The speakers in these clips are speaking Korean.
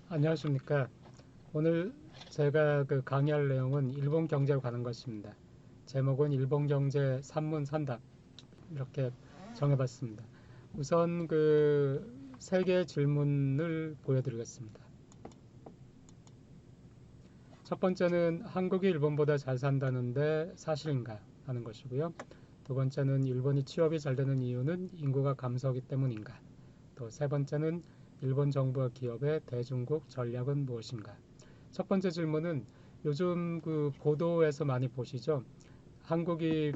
안녕하십니까. 오늘 제가 강의할 내용은 일본 경제로 가는 것입니다. 제목은 일본 경제 산문 산답 이렇게 정해봤습니다. 우선 세 개의 질문을 보여드리겠습니다. 첫 번째는 한국이 일본보다 잘 산다는데 사실인가 하는 것이고요. 두 번째는 일본이 취업이 잘 되는 이유는 인구가 감소하기 때문인가. 또 세 번째는 일본 정부와 기업의 대중국 전략은 무엇인가. 첫 번째 질문은 요즘 보도에서 많이 보시죠. 한국이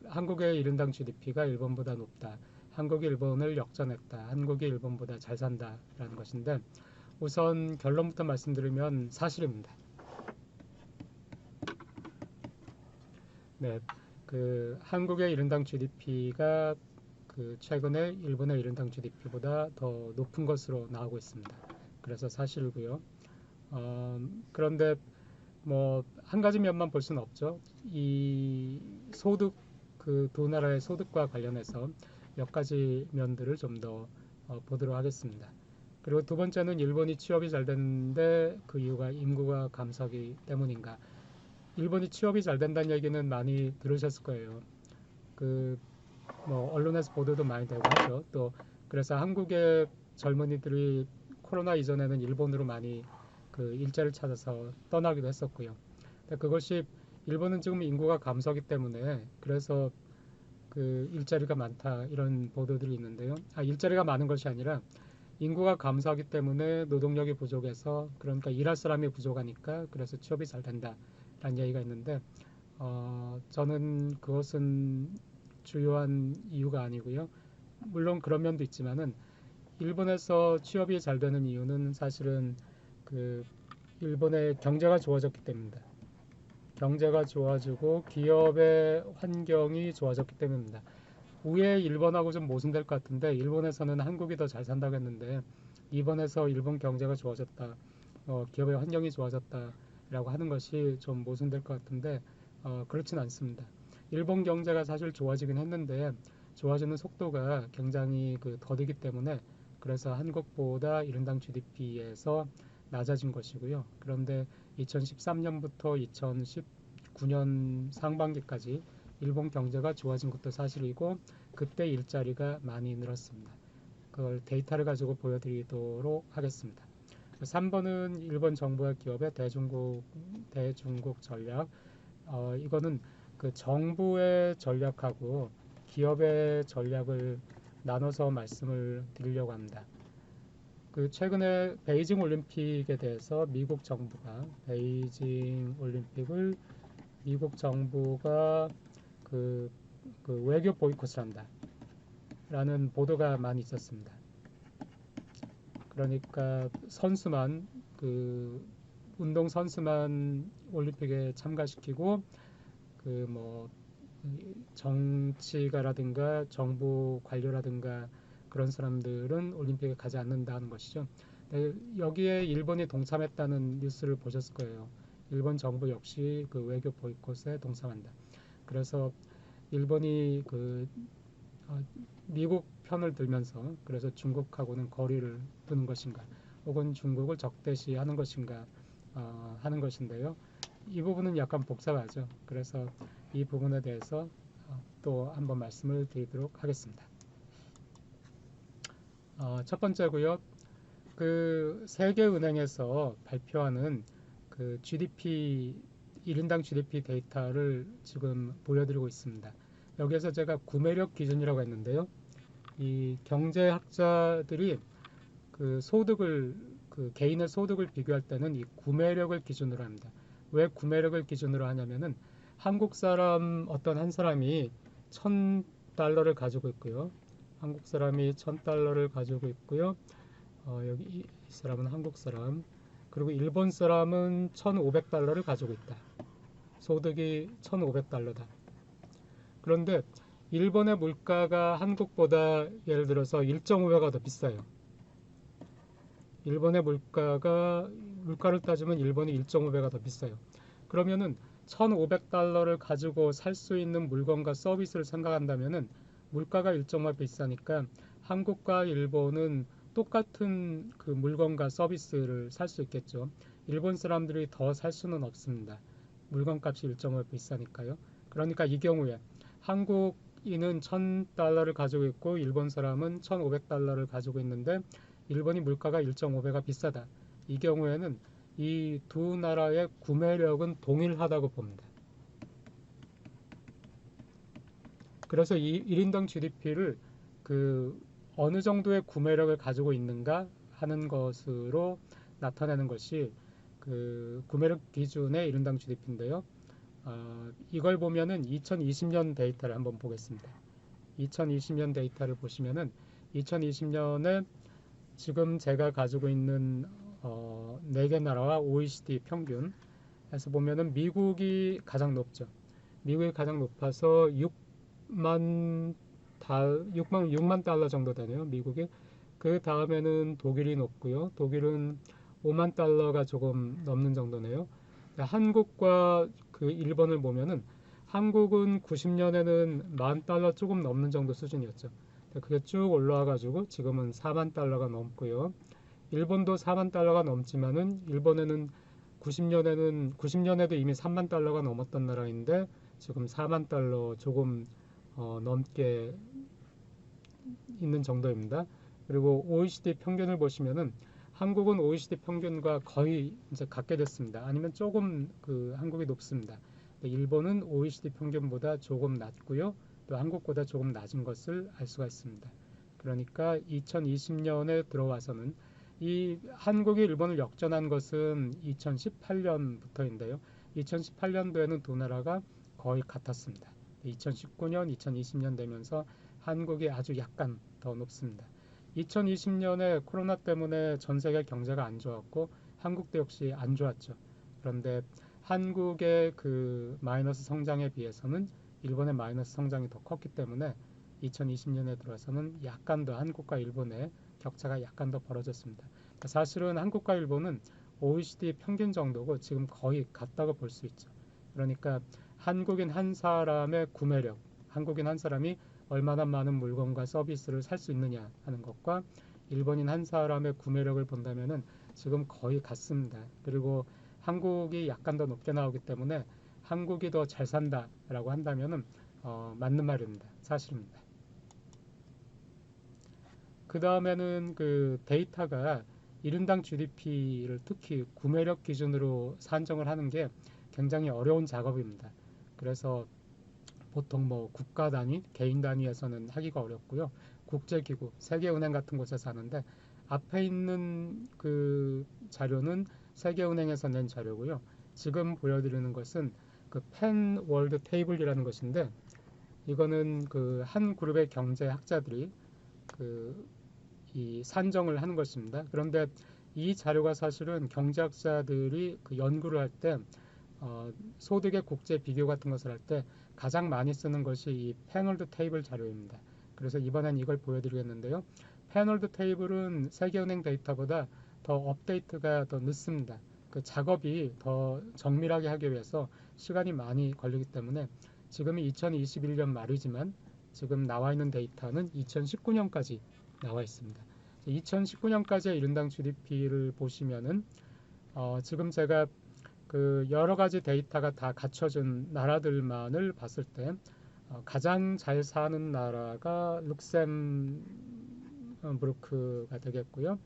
한국의 1인당 GDP가 일본보다 높다. 한국이 일본을 역전했다. 한국이 일본보다 잘 산다라는 것인데 우선 결론부터 말씀드리면 사실입니다. 네, 한국의 1인당 GDP가 최근에 일본의 1인당 GDP보다 더 높은 것으로 나오고 있습니다. 그래서 사실이고요. 그런데 뭐 한 가지 면만 볼 수는 없죠. 이 소득 두 나라의 소득과 관련해서 몇 가지 면들을 좀 더 보도록 하겠습니다. 그리고 두 번째는 일본이 취업이 잘 되는데 그 이유가 인구가 감소하기 때문인가. 일본이 취업이 잘 된다는 얘기는 많이 들으셨을 거예요. 뭐 언론에서 보도도 많이 되고 하죠. 또 그래서 한국의 젊은이들이 코로나 이전에는 일본으로 많이 일자리를 찾아서 떠나기도 했었고요. 그것이 일본은 지금 인구가 감소하기 때문에 그래서 일자리가 많다 이런 보도들이 있는데요. 일자리가 많은 것이 아니라 인구가 감소하기 때문에 노동력이 부족해서 그러니까 일할 사람이 부족하니까 그래서 취업이 잘 된다라는 얘기가 있는데 저는 그것은 주요한 이유가 아니고요. 물론 그런 면도 있지만은 일본에서 취업이 잘 되는 이유는 사실은 일본의 경제가 좋아졌기 때문입니다. 경제가 좋아지고 기업의 환경이 좋아졌기 때문입니다. 우에 일본하고 좀 모순될 것 같은데 일본에서는 한국이 더 잘 산다고 했는데 이번에서 일본 경제가 좋아졌다, 기업의 환경이 좋아졌다라고 하는 것이 좀 모순될 것 같은데 그렇진 않습니다. 일본 경제가 사실 좋아지긴 했는데 좋아지는 속도가 굉장히 더디기 때문에 그래서 한국보다 1인당 GDP에서 낮아진 것이고요. 그런데 2013년부터 2019년 상반기까지 일본 경제가 좋아진 것도 사실이고 그때 일자리가 많이 늘었습니다. 그걸 데이터를 가지고 보여드리도록 하겠습니다. 3번은 일본 정부와 기업의 대중국 전략. 이거는 정부의 전략하고 기업의 전략을 나눠서 말씀을 드리려고 합니다. 최근에 베이징 올림픽에 대해서 베이징 올림픽을 미국 정부가 외교 보이콧을 한다라는 보도가 많이 있었습니다. 그러니까 운동 선수만 올림픽에 참가시키고 뭐 정치가라든가 정부 관료라든가 그런 사람들은 올림픽에 가지 않는다는 것이죠. 여기에 일본이 동참했다는 뉴스를 보셨을 거예요. 일본 정부 역시 외교 보이콧에 동참한다. 그래서 일본이 미국 편을 들면서 그래서 중국하고는 거리를 두는 것인가, 혹은 중국을 적대시하는 것인가 하는 것인데요. 이 부분은 약간 복잡하죠. 그래서 이 부분에 대해서 또 한번 말씀을 드리도록 하겠습니다. 첫 번째고요. 세계은행에서 발표하는 GDP 1인당 GDP 데이터를 지금 보여드리고 있습니다. 여기에서 제가 구매력 기준이라고 했는데요. 이 경제학자들이 개인의 소득을 비교할 때는 이 구매력을 기준으로 합니다. 왜 구매력을 기준으로 하냐면은 한국 사람 어떤 한 사람이 1,000달러를 가지고 있고요. 한국 사람이 1,000달러를 가지고 있고요. 여기 이 사람은 한국 사람, 그리고 일본 사람은 1,500달러를 가지고 있다. 소득이 1,500달러다. 그런데 일본의 물가가 한국보다 예를 들어서 1.5배가 더 비싸요. 일본의 물가를 따지면 일본이 1.5배가 더 비싸요. 그러면은 1,500달러를 가지고 살 수 있는 물건과 서비스를 생각한다면은 물가가 1.5배 비싸니까 한국과 일본은 똑같은 그 물건과 서비스를 살 수 있겠죠. 일본 사람들이 더 살 수는 없습니다. 물건값이 1.5배 비싸니까요. 그러니까 이 경우에 한국인은 1,000달러를 가지고 있고 일본 사람은 1,500달러를 가지고 있는데 일본이 물가가 1.5배가 비싸다. 이 경우에는 이 두 나라의 구매력은 동일하다고 봅니다. 그래서 이 1인당 GDP를 그 어느 정도의 구매력을 가지고 있는가 하는 것으로 나타내는 것이 그 구매력 기준의 1인당 GDP인데요. 이걸 보면은 2020년 데이터를 한번 보겠습니다. 2020년 데이터를 보시면은 2020년에 지금 제가 가지고 있는 4개 나라와 OECD 평균에서 보면은 미국이 가장 높죠. 미국이 가장 높아서 6만 달러 정도 되네요. 미국이. 그 다음에는 독일이 높고요. 독일은 5만 달러가 조금 넘는 정도네요. 한국과 그 일본을 보면은 한국은 90년에는 10,000달러 조금 넘는 정도 수준이었죠. 그게 쭉 올라와 가지고 지금은 4만 달러가 넘고요. 일본도 4만 달러가 넘지만은 일본에는 90년에도 이미 3만 달러가 넘었던 나라인데 지금 4만 달러 조금 넘게 있는 정도입니다. 그리고 OECD 평균을 보시면은 한국은 OECD 평균과 거의 이제 같게 됐습니다. 아니면 조금 그 한국이 높습니다. 일본은 OECD 평균보다 조금 낮고요. 또 한국보다 조금 낮은 것을 알 수가 있습니다. 그러니까 2020년에 들어와서는 이 한국이 일본을 역전한 것은 2018년부터인데요. 2018년도에는 두 나라가 거의 같았습니다. 2019년, 2020년 되면서 한국이 아주 약간 더 높습니다. 2020년에 코로나 때문에 전 세계 경제가 안 좋았고 한국도 역시 안 좋았죠. 그런데 한국의 그 마이너스 성장에 비해서는 일본의 마이너스 성장이 더 컸기 때문에 2020년에 들어서는 약간 더 한국과 일본의 격차가 약간 더 벌어졌습니다. 사실은 한국과 일본은 OECD 평균 정도고 지금 거의 같다고 볼 수 있죠. 그러니까 한국인 한 사람의 구매력, 한국인 한 사람이 얼마나 많은 물건과 서비스를 살 수 있느냐 하는 것과 일본인 한 사람의 구매력을 본다면은 지금 거의 같습니다. 그리고 한국이 약간 더 높게 나오기 때문에 한국이 더 잘 산다라고 한다면은 맞는 말입니다. 사실입니다. 그 다음에는 그 데이터가 1인당 GDP를 특히 구매력 기준으로 산정을 하는 게 굉장히 어려운 작업입니다. 그래서 보통 뭐 국가 단위, 개인 단위에서는 하기가 어렵고요. 국제기구, 세계은행 같은 곳에서 하는데 앞에 있는 그 자료는 세계은행에서 낸 자료고요. 지금 보여드리는 것은 그 펜 월드 테이블이라는 것인데 이거는 그 한 그룹의 경제학자들이 그 이 산정을 하는 것입니다. 그런데 이 자료가 사실은 경제학자들이 그 연구를 할 때 소득의 국제 비교 같은 것을 할 때 가장 많이 쓰는 것이 이 패널드 테이블 자료입니다. 그래서 이번엔 이걸 보여드리겠는데요. 패널드 테이블은 세계은행 데이터보다 더 업데이트가 더 늦습니다. 그 작업이 더 정밀하게 하기 위해서 시간이 많이 걸리기 때문에 지금이 2021년 말이지만 지금 나와 있는 데이터는 2019년까지 나와 있습니다. 2019년까지의 1인당 GDP를 보시면은 지금 제가 그 여러 가지 데이터가 다 갖춰진 나라들만을 봤을 때 가장 잘 사는 나라가 룩셈부르크가 되겠고요.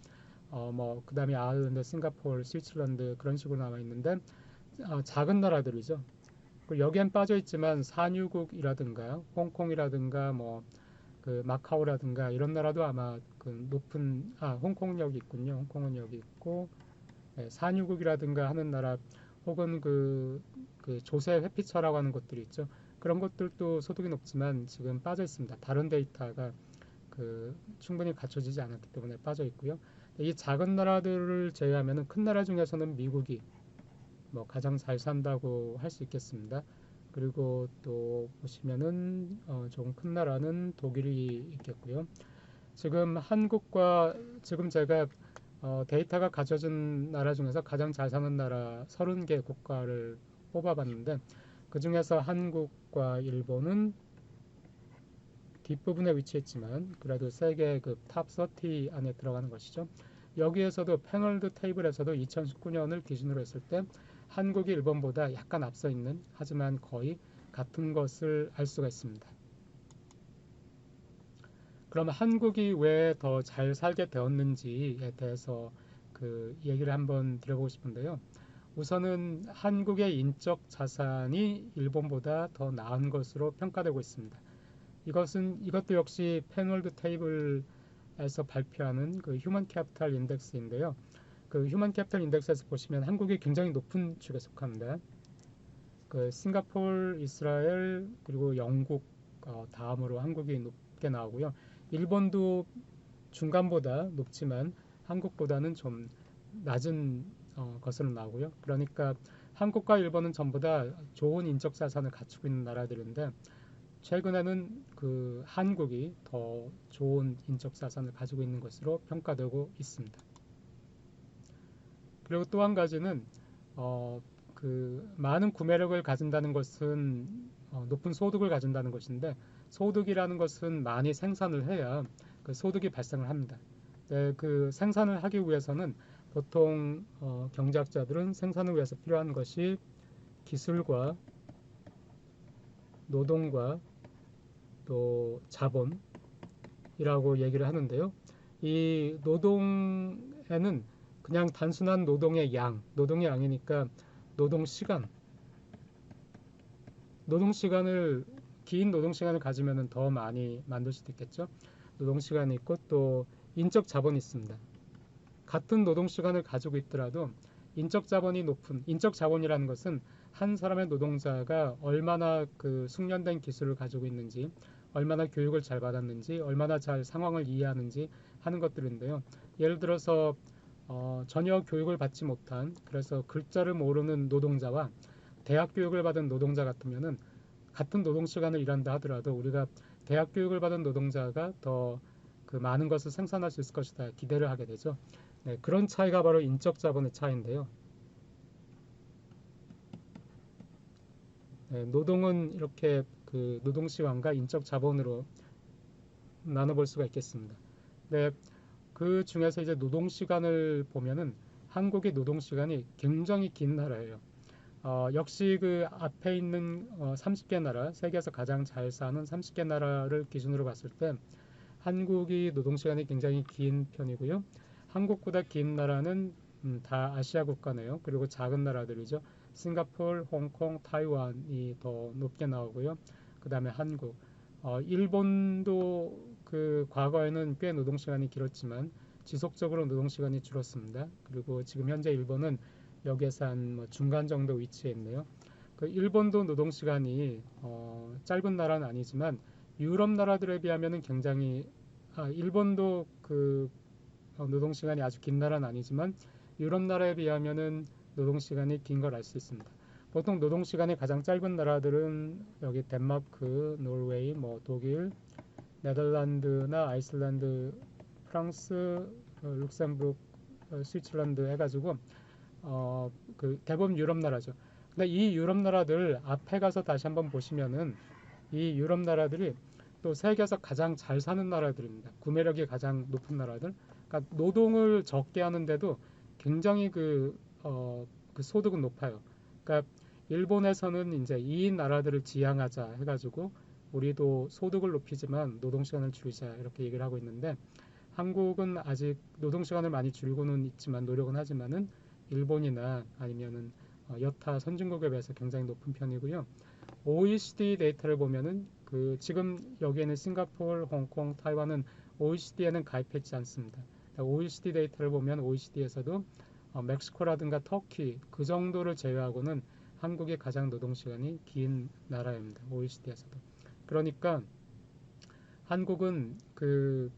뭐 그다음에 아일랜드, 싱가포르, 스위tzerland 그런 식으로 나와 있는데 작은 나라들이죠. 여기엔 빠져 있지만 산유국이라든가 홍콩이라든가 뭐 그 마카오라든가 이런 나라도 아마 그 높은 홍콩은 여기 있군요. 홍콩은 여기 있고 산유국이라든가 하는 나라 혹은 그 조세 회피처라고 하는 것들이 있죠. 그런 것들도 소득이 높지만 지금 빠져 있습니다. 다른 데이터가 그 충분히 갖춰지지 않았기 때문에 빠져 있고요. 이 작은 나라들을 제외하면 큰 나라 중에서는 미국이 뭐 가장 잘 산다고 할 수 있겠습니다. 그리고 또 보시면은 좀 큰 나라는 독일이 있겠고요. 지금 한국과 지금 제가 데이터가 갖춰진 나라 중에서 가장 잘 사는 나라 30개 국가를 뽑아봤는데 그 중에서 한국과 일본은 뒷부분에 위치했지만 그래도 세계 그 탑 30 안에 들어가는 것이죠. 여기에서도 페널드 테이블에서도 2019년을 기준으로 했을 때 한국이 일본보다 약간 앞서 있는, 하지만 거의 같은 것을 알 수가 있습니다. 그러면 한국이 왜 더 잘 살게 되었는지에 대해서 그 얘기를 한번 드려보고 싶은데요. 우선은 한국의 인적 자산이 일본보다 더 나은 것으로 평가되고 있습니다. 이것도 역시 페널드 테이블에서 발표하는 그 휴먼 캐피탈 인덱스인데요. 그 휴먼 캐피탈 인덱스에서 보시면 한국이 굉장히 높은 축에 속합니다. 그 싱가포르, 이스라엘 그리고 영국 다음으로 한국이 높게 나오고요. 일본도 중간보다 높지만 한국보다는 좀 낮은 것으로 나오고요. 그러니까 한국과 일본은 전부 다 좋은 인적 자산을 갖추고 있는 나라들인데 최근에는 그 한국이 더 좋은 인적 자산을 가지고 있는 것으로 평가되고 있습니다. 그리고 또 한 가지는 그 많은 구매력을 가진다는 것은 높은 소득을 가진다는 것인데, 소득이라는 것은 많이 생산을 해야 그 소득이 발생을 합니다. 네, 그 생산을 하기 위해서는 보통 경제학자들은 생산을 위해서 필요한 것이 기술과 노동과 또 자본이라고 얘기를 하는데요. 이 노동에는 그냥 단순한 노동의 양이니까 노동 시간을 긴 노동 시간을 가지면 더 많이 만들 수도 있겠죠. 노동 시간이 있고 또 인적 자본이 있습니다. 같은 노동 시간을 가지고 있더라도 인적 자본이라는 것은 한 사람의 노동자가 얼마나 그 숙련된 기술을 가지고 있는지, 얼마나 교육을 잘 받았는지, 얼마나 잘 상황을 이해하는지 하는 것들인데요. 예를 들어서 전혀 교육을 받지 못한, 그래서 글자를 모르는 노동자와 대학 교육을 받은 노동자 같으면은 같은 노동 시간을 일한다 하더라도 우리가 대학 교육을 받은 노동자가 더 그 많은 것을 생산할 수 있을 것이다 기대를 하게 되죠. 네, 그런 차이가 바로 인적 자본의 차이인데요. 네, 노동은 이렇게 그 노동 시간과 인적 자본으로 나눠볼 수가 있겠습니다. 네, 그 중에서 이제 노동 시간을 보면은 한국의 노동 시간이 굉장히 긴 나라예요. 역시 그 앞에 있는 30개 나라, 세계에서 가장 잘 사는 30개 나라를 기준으로 봤을 때 한국이 노동 시간이 굉장히 긴 편이고요. 한국보다 긴 나라는 다 아시아 국가네요. 그리고 작은 나라들이죠. 싱가포르, 홍콩, 타이완이 더 높게 나오고요. 그 다음에 한국, 일본도 그 과거에는 꽤 노동 시간이 길었지만 지속적으로 노동 시간이 줄었습니다. 그리고 지금 현재 일본은 여기에서 한 중간 정도 위치해 있네요. 그 일본도 노동 시간이 짧은 나라는 아니지만 유럽 나라들에 비하면은 굉장히 일본도 그 노동 시간이 아주 긴 나라는 아니지만 유럽 나라에 비하면은 노동 시간이 긴 걸 알 수 있습니다. 보통 노동 시간이 가장 짧은 나라들은 여기 덴마크, 노르웨이, 뭐 독일, 네덜란드나 아이슬란드, 프랑스, 룩셈부르크, 스위tzerland 해가지고 그 대부분 유럽 나라죠. 근데 이 유럽 나라들 앞에 가서 다시 한번 보시면은 이 유럽 나라들이 또 세계에서 가장 잘 사는 나라들입니다. 구매력이 가장 높은 나라들. 그러니까 노동을 적게 하는데도 굉장히 그 소득은 높아요. 그러니까 일본에서는 이제 이 나라들을 지향하자 해가지고 우리도 소득을 높이지만 노동 시간을 줄이자 이렇게 얘기를 하고 있는데, 한국은 아직 노동 시간을 많이 줄이고는 있지만 노력은 하지만은 일본이나 아니면은 여타 선진국에 비해서 굉장히 높은 편이고요. OECD 데이터를 보면은 그 지금 여기에는 싱가포르, 홍콩, 타이완은 OECD에는 가입했지 않습니다. OECD 데이터를 보면 OECD에서도 멕시코라든가 터키 그 정도를 제외하고는 한국이 가장 노동 시간이 긴 나라입니다. OECD에서도. 그러니까 한국은 그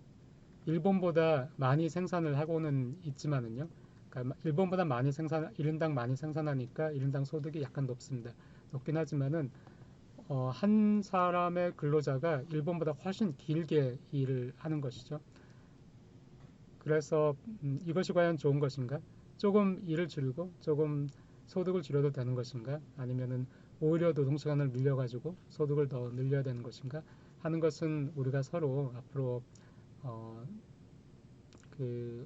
일본보다 많이 생산을 하고는 있지만은요. 그러니까 일본보다 많이 1인당 많이 생산하니까 1인당 소득이 약간 높긴 하지만은 한 사람의 근로자가 일본보다 훨씬 길게 일을 하는 것이죠. 그래서 이것이 과연 좋은 것인가? 조금 일을 줄이고 조금 소득을 줄여도 되는 것인가? 아니면은 오히려 노동 시간을 늘려가지고 소득을 더 늘려야 되는 것인가? 하는 것은 우리가 서로 앞으로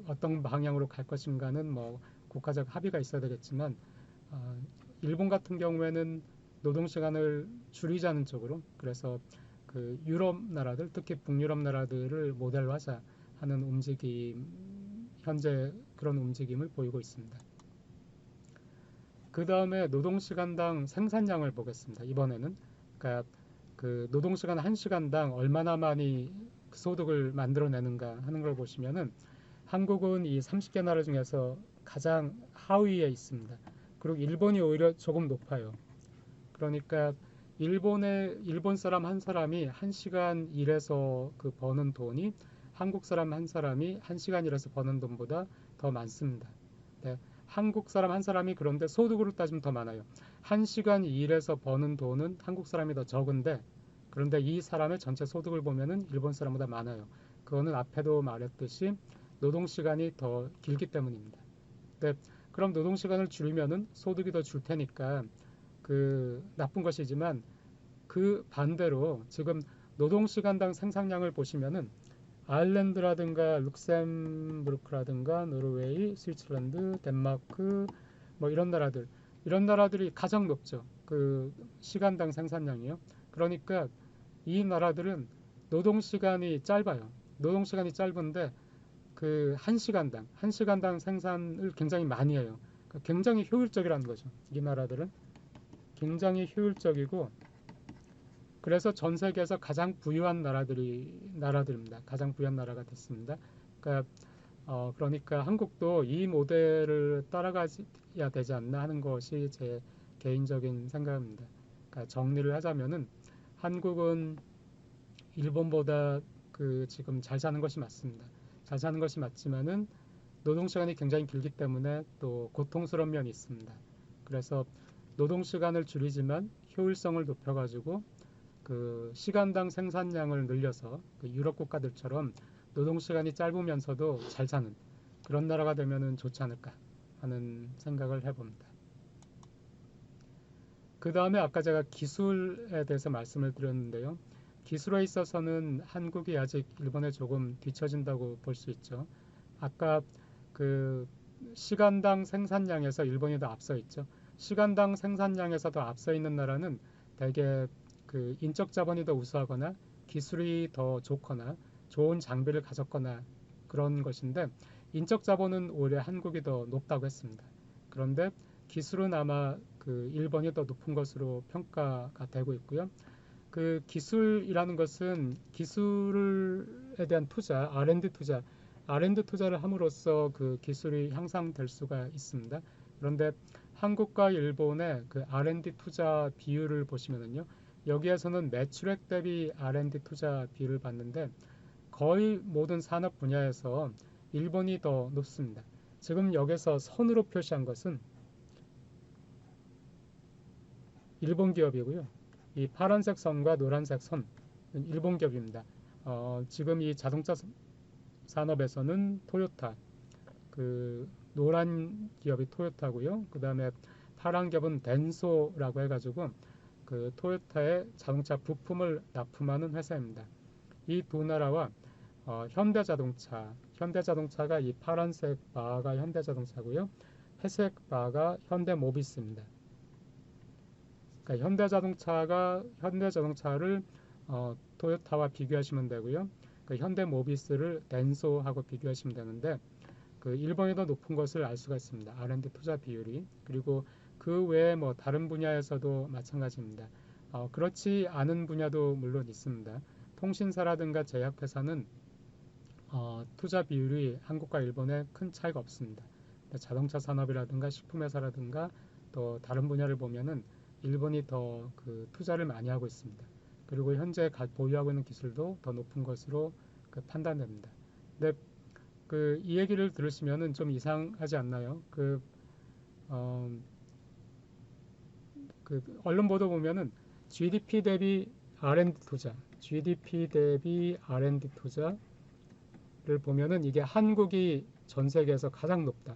어떤 방향으로 갈 것인가는 뭐 국가적 합의가 있어야 되겠지만 일본 같은 경우에는 노동 시간을 줄이자는 쪽으로 그래서 그 유럽 나라들 특히 북유럽 나라들을 모델화자 하는 움직임 현재 그런 움직임을 보이고 있습니다. 그 다음에 노동시간당 생산량을 보겠습니다. 이번에는 그러니까 그 노동시간 1시간당 얼마나 많이 소득을 만들어내는가 하는 걸 보시면은 한국은 이 30개 나라 중에서 가장 하위에 있습니다. 그리고 일본이 오히려 조금 높아요. 그러니까 일본 사람 한 사람이 1시간 일해서 그 버는 돈이 한국 사람 한 사람이 1시간 일해서 버는 돈보다 더 많습니다. 네, 한국 사람 한 사람이 그런데 소득으로 따지면 더 많아요. 1시간 일해서 버는 돈은 한국 사람이 더 적은데 그런데 이 사람의 전체 소득을 보면은 일본 사람보다 많아요. 그거는 앞에도 말했듯이 노동시간이 더 길기 때문입니다. 네, 그럼 노동시간을 줄이면은 소득이 더 줄 테니까 그 나쁜 것이지만 그 반대로 지금 노동시간당 생산량을 보시면은 아일랜드라든가 룩셈부르크라든가 노르웨이, 스위스랜드, 덴마크 뭐 이런 나라들이 가장 높죠. 그 시간당 생산량이요. 그러니까 이 나라들은 노동시간이 짧아요. 노동시간이 짧은데 그 1시간당 생산을 굉장히 많이 해요. 그러니까 굉장히 효율적이라는 거죠. 이 나라들은 굉장히 효율적이고 그래서 전 세계에서 가장 부유한 나라들입니다. 가장 부유한 나라가 됐습니다. 그러니까 한국도 이 모델을 따라가야 되지 않나 하는 것이 제 개인적인 생각입니다. 그러니까 정리를 하자면은 한국은 일본보다 그 지금 잘 사는 것이 맞습니다. 잘 사는 것이 맞지만은 노동 시간이 굉장히 길기 때문에 또 고통스러운 면이 있습니다. 그래서 노동 시간을 줄이지만 효율성을 높여가지고 그 시간당 생산량을 늘려서 그 유럽 국가들처럼 노동 시간이 짧으면서도 잘 사는 그런 나라가 되면은 좋지 않을까 하는 생각을 해봅니다. 그 다음에 아까 제가 기술에 대해서 말씀을 드렸는데요. 기술에 있어서는 한국이 아직 일본에 조금 뒤처진다고 볼 수 있죠. 아까 그 시간당 생산량에서 일본이 더 앞서 있죠. 시간당 생산량에서 더 앞서 있는 나라는 대개 그 인적 자본이 더 우수하거나 기술이 더 좋거나 좋은 장비를 가졌거나 그런 것인데 인적 자본은 오히려 한국이 더 높다고 했습니다. 그런데 기술은 아마 그 일본이 더 높은 것으로 평가가 되고 있고요. 그 기술이라는 것은 기술에 대한 투자, R&D 투자를 함으로써 그 기술이 향상될 수가 있습니다. 그런데 한국과 일본의 그 R&D 투자 비율을 보시면은요. 여기에서는 매출액 대비 R&D 투자 비율을 봤는데 거의 모든 산업 분야에서 일본이 더 높습니다. 지금 여기서 선으로 표시한 것은 일본 기업이고요. 이 파란색 선과 노란색 선은 일본 기업입니다. 지금 이 자동차 산업에서는 토요타, 그 노란 기업이 토요타고요. 그 다음에 파란 기업은 덴소라고 해가지고 그 토요타의 자동차 부품을 납품하는 회사입니다. 이 두 나라와 현대자동차가 이 파란색 바가 현대자동차고요. 회색 바가 현대모비스입니다. 그러니까 현대자동차를 토요타와 비교하시면 되고요. 그 현대모비스를 덴소하고 비교하시면 되는데 그 일본이 더 높은 것을 알 수가 있습니다. R&D 투자 비율이. 그리고 그 외에 뭐 다른 분야에서도 마찬가지입니다. 그렇지 않은 분야도 물론 있습니다. 통신사라든가 제약회사는 투자 비율이 한국과 일본에 큰 차이가 없습니다. 자동차 산업이라든가 식품회사라든가 또 다른 분야를 보면은 일본이 더 그 투자를 많이 하고 있습니다. 그리고 현재 보유하고 있는 기술도 더 높은 것으로 그 판단됩니다. 근데 그 이 얘기를 들으시면은 좀 이상하지 않나요? 그 언론 보도 보면은 GDP 대비 R&D 투자를 보면은 이게 한국이 전 세계에서 가장 높다.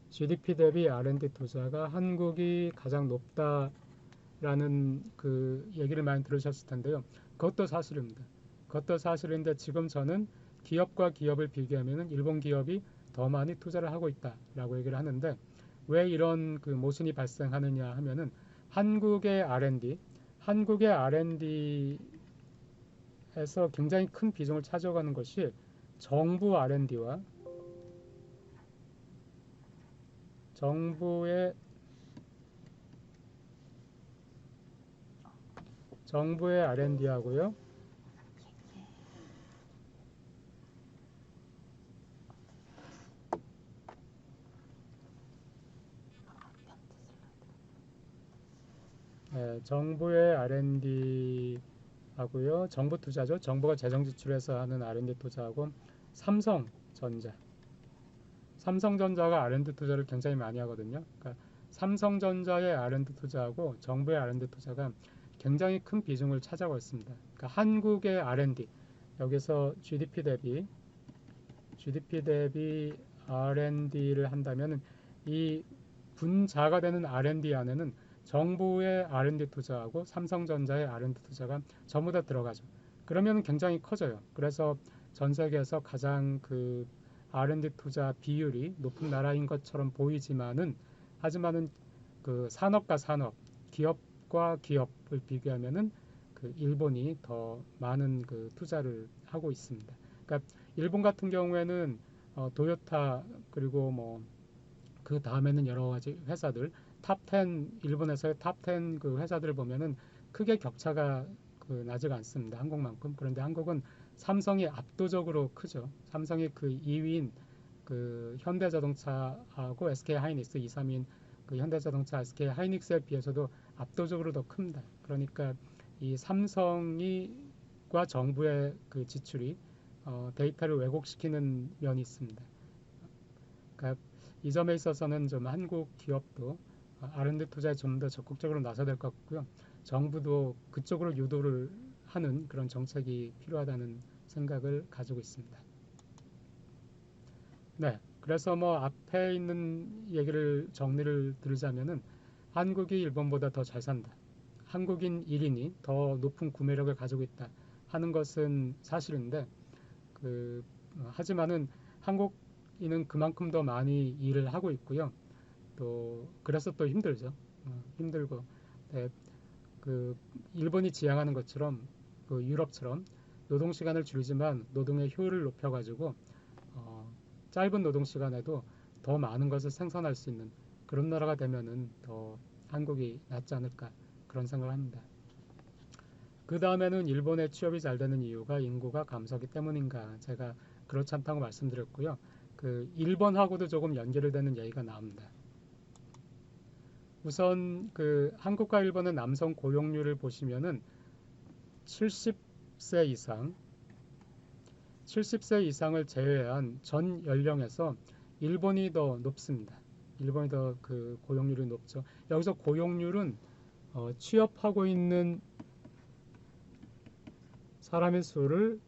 GDP 대비 R&D 투자가 한국이 가장 높다라는 그 얘기를 많이 들으셨을 텐데요. 그것도 사실입니다. 그것도 사실인데 지금 저는 기업과 기업을 비교하면은 일본 기업이 더 많이 투자를 하고 있다라고 얘기를 하는데 왜 이런 그 모순이 발생하느냐 하면은 한국의 R&D에서 굉장히 큰 비중을 차지하는 것이 정부 R&D와 정부의 R&D하고요. 정부의 R&D하고요. 정부 투자죠. 정부가 재정 지출해서 하는 R&D 투자하고 삼성전자가 R&D 투자를 굉장히 많이 하거든요. 그러니까 삼성전자의 R&D 투자하고 정부의 R&D 투자가 굉장히 큰 비중을 차지하고 있습니다. 그러니까 한국의 R&D 여기서 GDP 대비 R&D를 한다면 이 분자가 되는 R&D 안에는 정부의 R&D 투자하고 삼성전자의 R&D 투자가 전부 다 들어가죠. 그러면 굉장히 커져요. 그래서 전 세계에서 가장 그 R&D 투자 비율이 높은 나라인 것처럼 하지만은 그 산업과 산업, 기업과 기업을 비교하면은 그 일본이 더 많은 그 투자를 하고 있습니다. 그러니까 일본 같은 경우에는 도요타 그리고 뭐 그 다음에는 여러 가지 회사들 일본에서의 탑10 그 회사들을 보면은 크게 격차가 그 나지가 않습니다. 한국만큼. 그런데 한국은 삼성이 압도적으로 크죠. 삼성이 그 2위인 그 현대자동차하고 SK하이닉스 2, 3위인 그 현대자동차, SK하이닉스에 비해서도 압도적으로 더 큽니다. 그러니까 이 삼성과 정부의 그 지출이 데이터를 왜곡시키는 면이 있습니다. 그러니까 이 점에 있어서는 좀 한국 기업도 R&D 투자에 좀 더 적극적으로 나서야 될 것 같고요. 정부도 그쪽으로 유도를 하는 그런 정책이 필요하다는 생각을 가지고 있습니다. 네, 그래서 뭐 앞에 있는 얘기를 정리를 들자면은 한국이 일본보다 더 잘 산다. 한국인 1인이 더 높은 구매력을 가지고 있다 하는 것은 사실인데 하지만은 한국인은 그만큼 더 많이 일을 하고 있고요. 또 그래서 또 힘들죠. 힘들고 네, 그 일본이 지향하는 것처럼 그 유럽처럼 노동 시간을 줄이지만 노동의 효율을 높여가지고 짧은 노동 시간에도 더 많은 것을 생산할 수 있는 그런 나라가 되면은 더 한국이 낫지 않을까 그런 생각을 합니다. 그 다음에는 일본의 취업이 잘 되는 이유가 인구가 감소하기 때문인가 제가 그렇지 않다고 말씀드렸고요. 그 일본하고도 조금 연결되는 얘기가 나옵니다. 우선 그 한국과 일본의 남성 고용률을 보시면은 70세 이상을 제외한 전 연령에서 일본이 더 높습니다. 일본이 더 그 고용률이 높죠. 여기서 고용률은 취업하고 있는 사람의 수를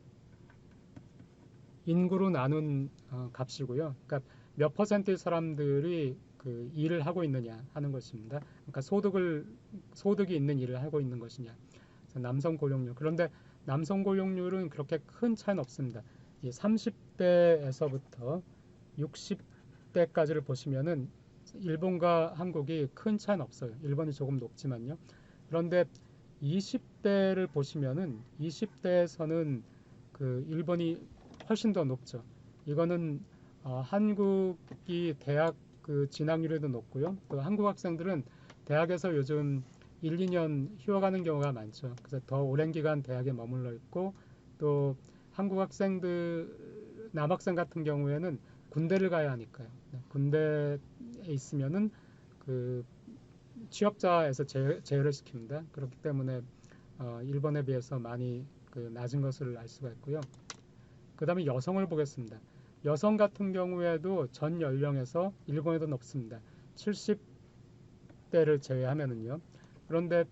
인구로 나눈 값이고요. 그러니까 몇 퍼센트의 사람들이 그 일을 하고 있느냐 하는 것입니다. 그러니까 소득이 있는 일을 하고 있는 것이냐. 남성 고용률. 그런데 남성 고용률은 그렇게 큰 차이는 없습니다. 30대에서부터 60대까지를 보시면은 일본과 한국이 큰 차이는 없어요. 일본이 조금 높지만요. 그런데 20대를 보시면은 20대에서는 그 일본이 훨씬 더 높죠. 이거는 한국이 대학 그 진학률에도 높고요. 또 한국 학생들은 대학에서 요즘 1, 2년 휴학하는 경우가 많죠. 그래서 더 오랜 기간 대학에 머물러 있고 또 한국 남학생 같은 경우에는 군대를 가야 하니까요. 군대에 있으면은 그 취업자에서 제외를 시킵니다. 그렇기 때문에 일본에 비해서 많이 그 낮은 것을 알 수가 있고요. 그 다음에 여성을 보겠습니다. 여성 같은 경우에도 전 연령에서 일본에도 높습니다. 70대를 제외하면은요. 그런데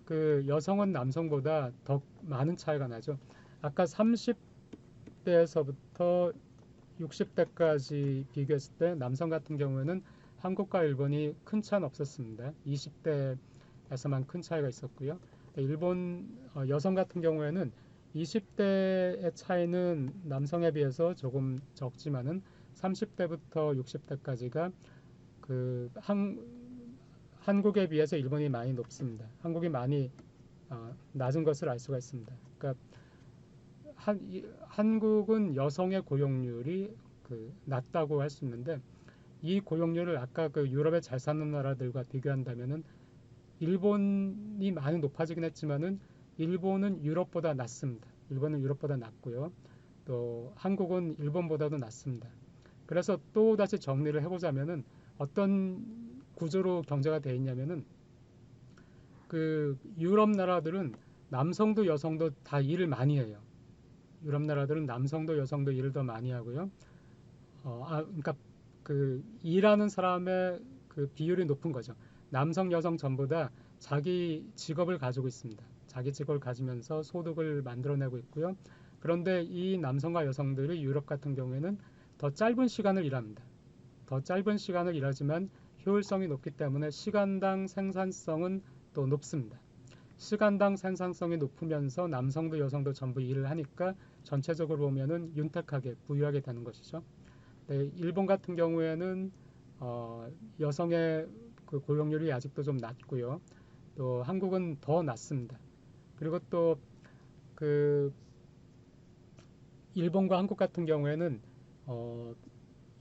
그 여성은 남성보다 더 많은 차이가 나죠. 아까 30대에서부터 60대까지 비교했을 때 남성 같은 경우에는 한국과 일본이 큰 차이는 없었습니다. 20대에서만 큰 차이가 있었고요. 일본 여성 같은 경우에는 20대의 차이는 남성에 비해서 조금 적지만은 30대부터 60대까지가 그 한국에 비해서 일본이 많이 높습니다. 한국이 많이 낮은 것을 알 수가 있습니다. 그러니까 한국은 여성의 고용률이 낮다고 할 수 있는데 이 고용률을 아까 그 유럽의 잘 사는 나라들과 비교한다면은 일본이 많이 높아지긴 했지만은 일본은 유럽보다 낮습니다. 일본은 유럽보다 낮고요. 또 한국은 일본보다도 낮습니다. 그래서 또 다시 정리를 해보자면은 어떤 구조로 경제가 돼 있냐면은 그 유럽 나라들은 남성도 여성도 다 일을 많이 해요. 유럽 나라들은 남성도 여성도 일을 더 많이 하고요. 그러니까 그 일하는 사람의 그 비율이 높은 거죠. 남성, 여성 전부 다 자기 직업을 가지고 있습니다. 자기 직업을 가지면서 소득을 만들어내고 있고요. 그런데 이 남성과 여성들이 유럽 같은 경우에는 더 짧은 시간을 일합니다. 더 짧은 시간을 일하지만 효율성이 높기 때문에 시간당 생산성은 또 높습니다. 시간당 생산성이 높으면서 남성도 여성도 전부 일을 하니까 전체적으로 보면은 윤택하게 부유하게 되는 것이죠. 네, 일본 같은 경우에는 여성의 그 고용률이 아직도 좀 낮고요. 또 한국은 더 낮습니다. 그리고 또 그 일본과 한국 같은 경우에는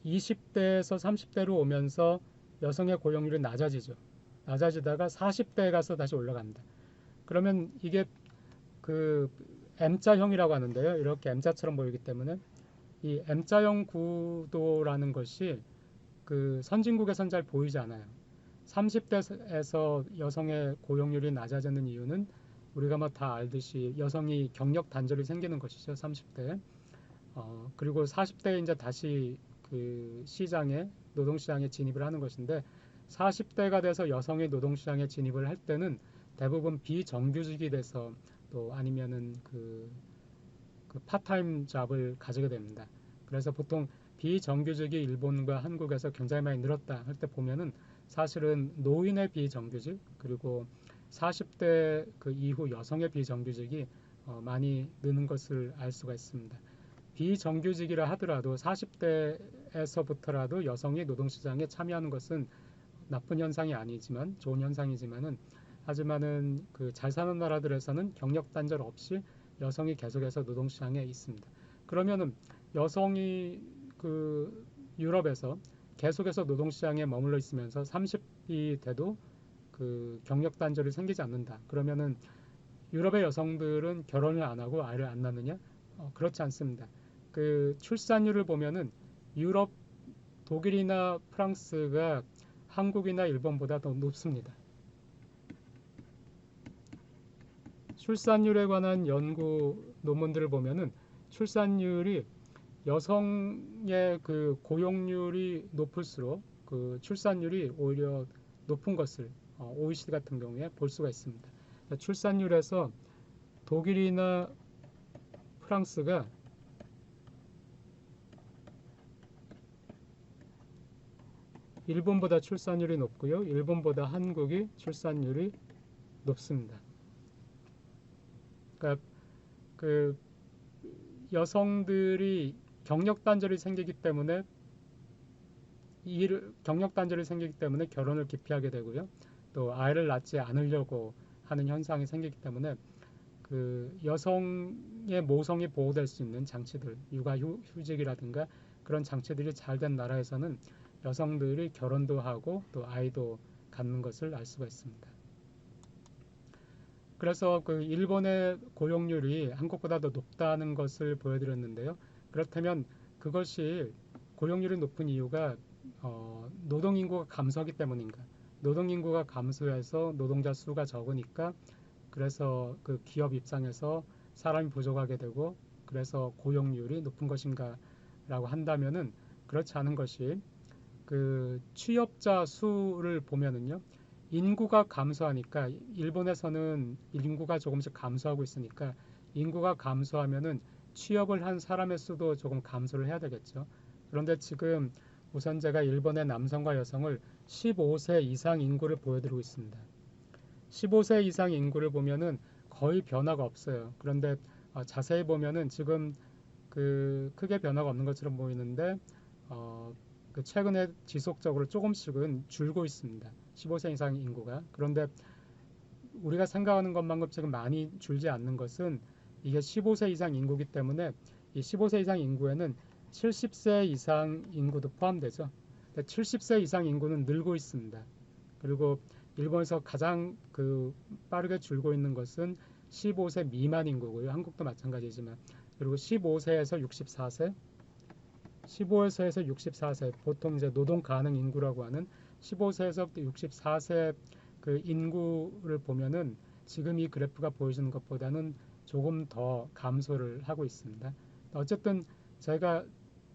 20대에서 30대로 오면서 여성의 고용률이 낮아지죠. 낮아지다가 40대에 가서 다시 올라갑니다. 그러면 이게 그 M자형이라고 하는데요. 이렇게 M자처럼 보이기 때문에 이 M자형 구도라는 것이 그 선진국에선 잘 보이지 않아요. 30대에서 여성의 고용률이 낮아지는 이유는 우리가 뭐 다 알듯이 여성이 경력 단절이 생기는 것이죠. 30대. 그리고 40대에 이제 다시 그 노동시장에 진입을 하는 것인데 40대가 돼서 여성이 노동시장에 진입을 할 때는 대부분 비정규직이 돼서 또 아니면은 그 파타임 잡을 가지게 됩니다. 그래서 보통 비정규직이 일본과 한국에서 굉장히 많이 늘었다 할 때 보면은 사실은 노인의 비정규직 그리고 40대 그 이후 여성의 비정규직이 많이 느는 것을 알 수가 있습니다. 비정규직이라 하더라도 40대에서부터라도 여성이 노동시장에 참여하는 것은 나쁜 현상이 아니지만 좋은 현상이지만은 하지만은 그 잘 사는 나라들에서는 경력 단절 없이 여성이 계속해서 노동시장에 있습니다. 그러면은 여성이 그 유럽에서 계속해서 노동시장에 머물러 있으면서 30이 돼도 그 경력 단절이 생기지 않는다. 그러면은 유럽의 여성들은 결혼을 안 하고 아이를 안 낳느냐? 그렇지 않습니다. 그 출산율을 보면은 유럽, 독일이나 프랑스가 한국이나 일본보다 더 높습니다. 출산율에 관한 연구 논문들을 보면은 출산율이 여성의 그 고용률이 높을수록 그 출산율이 오히려 높은 것을 OECD 같은 경우에 볼 수가 있습니다. 출산율에서 독일이나 프랑스가 일본보다 출산율이 높고요. 일본보다 한국이 출산율이 높습니다. 그러니까 그 여성들이 경력 단절이 생기기 때문에 결혼을 기피하게 되고요. 또 아이를 낳지 않으려고 하는 현상이 생기기 때문에 그 여성의 모성이 보호될 수 있는 장치들, 육아휴직이라든가 그런 장치들이 잘 된 나라에서는 여성들이 결혼도 하고 또 아이도 갖는 것을 알 수가 있습니다. 그래서 그 일본의 고용률이 한국보다 더 높다는 것을 보여드렸는데요. 그렇다면 그것이 고용률이 높은 이유가 노동인구가 감소하기 때문인가? 노동인구가 감소해서 노동자 수가 적으니까 그래서 그 기업 입장에서 사람이 부족하게 되고 그래서 고용률이 높은 것인가 라고 한다면은 그렇지 않은 것이 그 취업자 수를 보면은요. 인구가 감소하니까 일본에서는 인구가 조금씩 감소하고 있으니까 인구가 감소하면은 취업을 한 사람의 수도 조금 감소를 해야 되겠죠. 그런데 지금 우선 제가 일본의 남성과 여성을 15세 이상 인구를 보여드리고 있습니다. 15세 이상 인구를 보면은 거의 변화가 없어요. 그런데 자세히 보면은 지금 그 크게 변화가 없는 것처럼 보이는데 그 최근에 지속적으로 조금씩은 줄고 있습니다. 15세 이상 인구가. 그런데 우리가 생각하는 것만큼 지금 많이 줄지 않는 것은 이게 15세 이상 인구이기 때문에 이 15세 이상 인구에는 70세 이상 인구도 포함되죠. 70세 이상 인구는 늘고 있습니다. 그리고 일본에서 가장 그 빠르게 줄고 있는 것은 15세 미만 인구고요. 한국도 마찬가지지만. 그리고 15세에서 64세, 15세에서 64세, 보통 이제 노동 가능 인구라고 하는 15세에서부터 64세 그 인구를 보면은 지금 이 그래프가 보여주는 것보다는 조금 더 감소를 하고 있습니다. 어쨌든 제가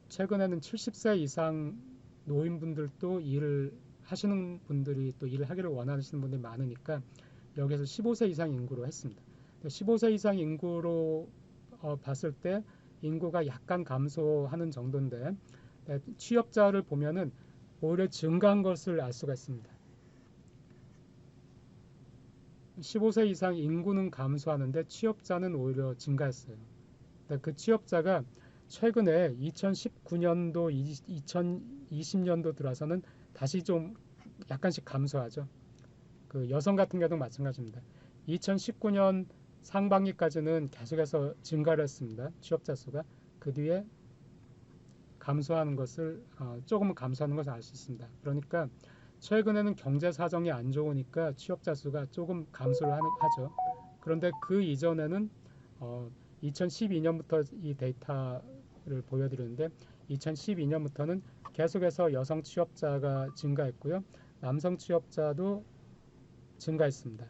최근에는 70세 이상 노인분들도 일을 하시는 분들이 또 일을 하기를 원하시는 분들이 많으니까 여기서 15세 이상 인구로 했습니다. 15세 이상 인구로 봤을 때 인구가 약간 감소하는 정도인데 취업자를 보면은 오히려 증가한 것을 알 수가 있습니다. 15세 이상 인구는 감소하는데 취업자는 오히려 증가했어요. 그 취업자가 최근에 2019년도, 2020년도 들어서는 다시 좀 약간씩 감소하죠. 그 여성 같은 경우도 마찬가지입니다. 2019년 상반기까지는 계속해서 증가를 했습니다. 취업자 수가. 그 뒤에 감소하는 것을 조금은 감소하는 것을 알 수 있습니다. 그러니까 최근에는 경제 사정이 안 좋으니까 취업자 수가 조금 감소를 하죠. 그런데 그 이전에는 2012년부터 이 데이터를 보여드리는데 2012년부터는 계속해서 여성 취업자가 증가했고요. 남성 취업자도 증가했습니다.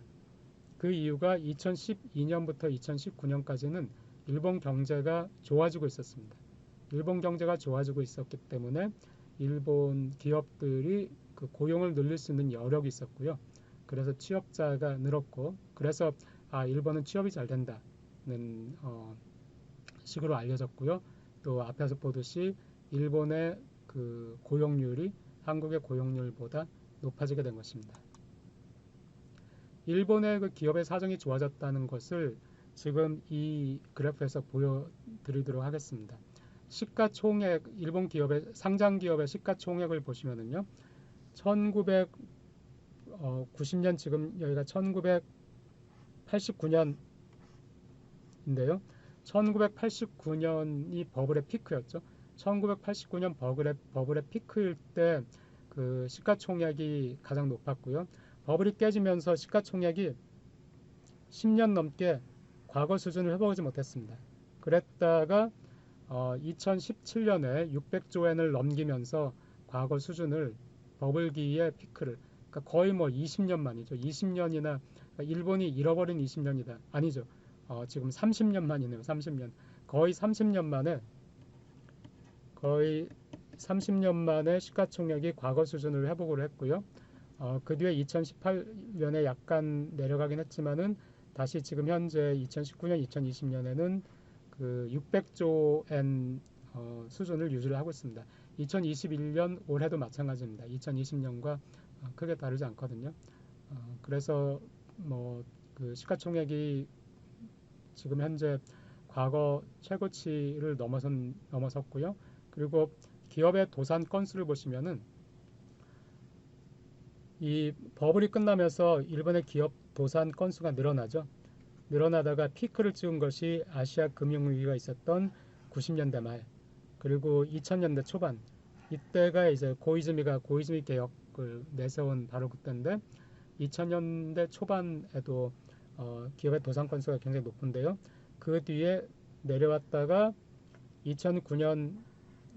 그 이유가 2012년부터 2019년까지는 일본 경제가 좋아지고 있었습니다. 일본 경제가 좋아지고 있었기 때문에 일본 기업들이 그 고용을 늘릴 수 있는 여력이 있었고요. 그래서 취업자가 늘었고, 그래서 일본은 취업이 잘 된다는 식으로 알려졌고요. 또 앞에서 보듯이 일본의 그 고용률이 한국의 고용률보다 높아지게 된 것입니다. 일본의 그 기업의 사정이 좋아졌다는 것을 지금 이 그래프에서 보여드리도록 하겠습니다. 시가총액, 일본 기업의 상장 기업의 시가총액을 보시면은요, 1990년 지금 여기가 1989년인데요. 1989년이 버블의 피크였죠. 1989년 버블의 피크일 때 그 시가총액이 가장 높았고요. 버블이 깨지면서 시가총액이 10년 넘게 과거 수준을 회복하지 못했습니다. 그랬다가 2017년에 600조 엔을 넘기면서 과거 수준을 버블기의 피크를, 그러니까 거의 뭐 20년 만이죠. 20년이나 일본이 잃어버린 20년이다. 아니죠. 지금 30년 만이네요. 30년. 거의 30년 만에 시가총액이 과거 수준을 회복을 했고요. 그 뒤에 2018년에 약간 내려가긴 했지만은 다시 지금 현재 2019년, 2020년에는 그 600조 엔 수준을 유지를 하고 있습니다. 2021년 올해도 마찬가지입니다. 2020년과 크게 다르지 않거든요. 그래서 뭐 그 시가총액이 지금 현재 과거 최고치를 넘어섰고요. 그리고 기업의 도산 건수를 보시면은 이 버블이 끝나면서 일본의 기업 도산 건수가 늘어나죠. 늘어나다가 피크를 찍은 것이 아시아 금융위기가 있었던 90년대 말, 그리고 2000년대 초반, 이때가 이제 고이즈미 개혁을 내세운 바로 그때인데 2000년대 초반에도 기업의 도산 건수가 굉장히 높은데요. 그 뒤에 내려왔다가 2009년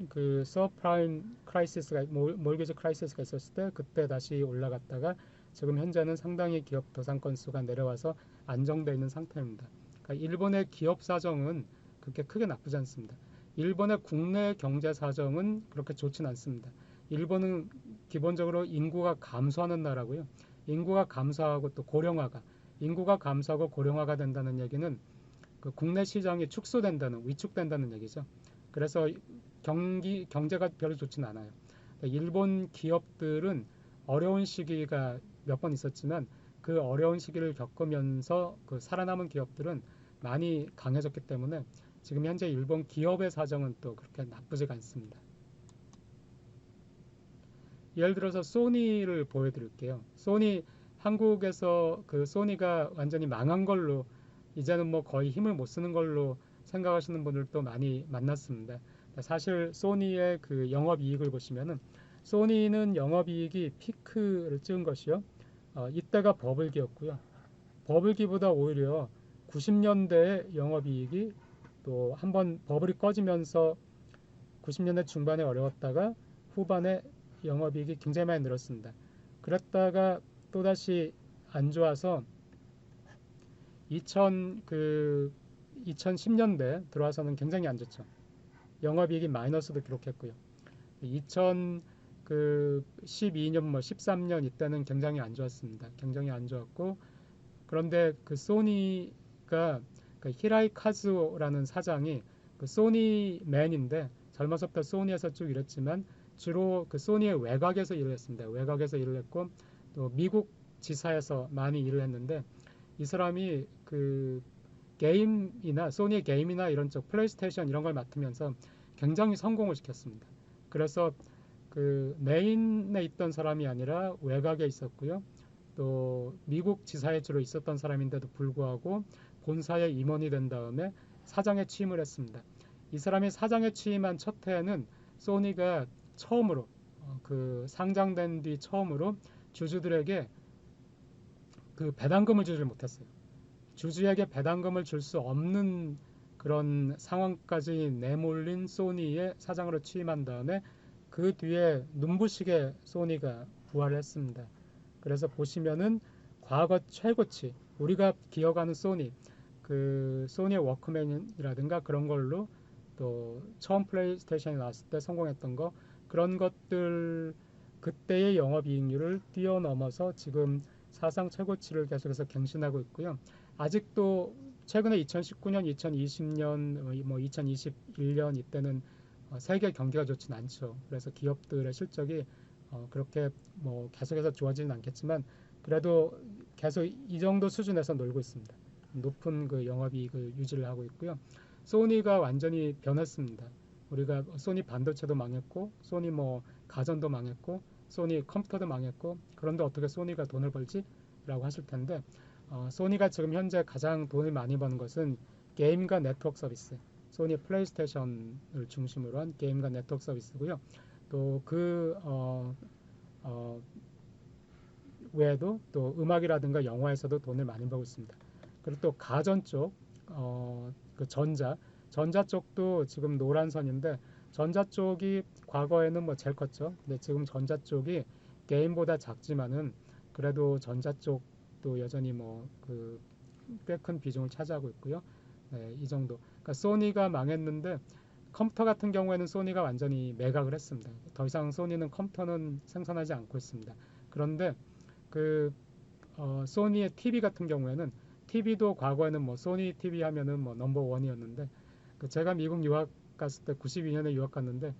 그 서프라임 크라이시스가 몰게지 크라이시스가 있었을 때 그때 다시 올라갔다가 지금 현재는 상당히 기업 도산 건수가 내려와서 안정되어 있는 상태입니다. 그러니까 일본의 기업 사정은 그렇게 크게 나쁘지 않습니다. 일본의 국내 경제 사정은 그렇게 좋지는 않습니다. 일본은 기본적으로 인구가 감소하는 나라고요. 인구가 감소하고 또 인구가 감소하고 고령화가 된다는 얘기는 그 국내 시장이 위축된다는 얘기죠. 그래서 경제가 별로 좋지는 않아요. 일본 기업들은 어려운 시기가 몇 번 있었지만 그 어려운 시기를 겪으면서 그 살아남은 기업들은 많이 강해졌기 때문에 지금 현재 일본 기업의 사정은 또 그렇게 나쁘지가 않습니다. 예를 들어서 소니를 보여드릴게요. 소니 한국에서 그 소니가 완전히 망한 걸로 이제는 뭐 거의 힘을 못 쓰는 걸로 생각하시는 분들도 많이 만났습니다. 사실 소니의 그 영업이익을 보시면은 소니는 영업이익이 피크를 찍은 것이요. 이때가 버블기였고요. 버블기보다 오히려 90년대의 영업이익이 또 한번 버블이 꺼지면서 90년대 중반에 어려웠다가 후반에 영업이익이 굉장히 많이 늘었습니다. 그랬다가 또다시 안 좋아서 2010년대 들어와서는 굉장히 안 좋죠. 영업이익이 마이너스도 기록했고요. 2012년, 뭐 13년 이때는 굉장히 안 좋았습니다. 굉장히 안 좋았고 그런데 그 소니가 그 히라이 카즈오라는 사장이 그 소니맨인데 젊어서부터 소니에서 쭉 일했지만 주로 그 소니의 외곽에서 일을 했습니다. 외곽에서 일을 했고 또 미국 지사에서 많이 일을 했는데 이 사람이 그 게임이나 소니의 게임이나 이런 쪽 플레이스테이션 이런 걸 맡으면서 굉장히 성공을 시켰습니다. 그래서 그 메인에 있던 사람이 아니라 외곽에 있었고요. 또 미국 지사에 주로 있었던 사람인데도 불구하고 본사의 임원이 된 다음에 사장에 취임을 했습니다. 이 사람이 사장에 취임한 첫 해에는 소니가 처음으로 그 상장된 뒤 처음으로 주주들에게 그 배당금을 주질 못했어요. 주주에게 배당금을 줄 수 없는 그런 상황까지 내몰린 소니의 사장으로 취임한 다음에 그 뒤에 눈부시게 소니가 부활을 했습니다. 그래서 보시면은 과거 최고치 우리가 기억하는 소니 그 소니의 워크맨이라든가 그런 걸로 또 처음 플레이스테이션이 나왔을 때 성공했던 거 그런 것들 그때의 영업이익률을 뛰어넘어서 지금 사상 최고치를 계속해서 갱신하고 있고요. 아직도 최근에 2019년, 2020년, 뭐 2021년 이때는 세계 경기가 좋진 않죠. 그래서 기업들의 실적이 그렇게 뭐 계속해서 좋아지는 않겠지만 그래도 계속 이 정도 수준에서 놀고 있습니다. 높은 그 영업이익을 유지를 하고 있고요. 소니가 완전히 변했습니다. 우리가 소니 반도체도 망했고 소니 뭐 가전도 망했고 소니 컴퓨터도 망했고 그런데 어떻게 소니가 돈을 벌지? 라고 하실 텐데 소니가 지금 현재 가장 돈을 많이 버는 것은 게임과 네트워크 서비스 소니 플레이스테이션을 중심으로 한 게임과 네트워크 서비스고요. 또 그 외에도 또 음악이라든가 영화에서도 돈을 많이 벌고 있습니다. 그리고 또 가전 쪽, 그 전자 쪽도 지금 노란 선인데 전자 쪽이 과거에는 뭐 제일 컸죠. 근데 지금 전자 쪽이 게임보다 작지만은 그래도 전자 쪽도 여전히 뭐 그 꽤 큰 비중을 차지하고 있고요. 네, 이 정도. 그러니까 소니가 망했는데 컴퓨터 같은 경우에는 소니가 완전히 매각을 했습니다. 더 이상 소니는 컴퓨터는 생산하지 않고 있습니다. 그런데 그 소니의 TV 같은 경우에는 TV도 과거에는 뭐 소니 TV 하면은 뭐 넘버 원이었는데 그 제가 미국 유학 갔을 때 92년에 유학 갔는데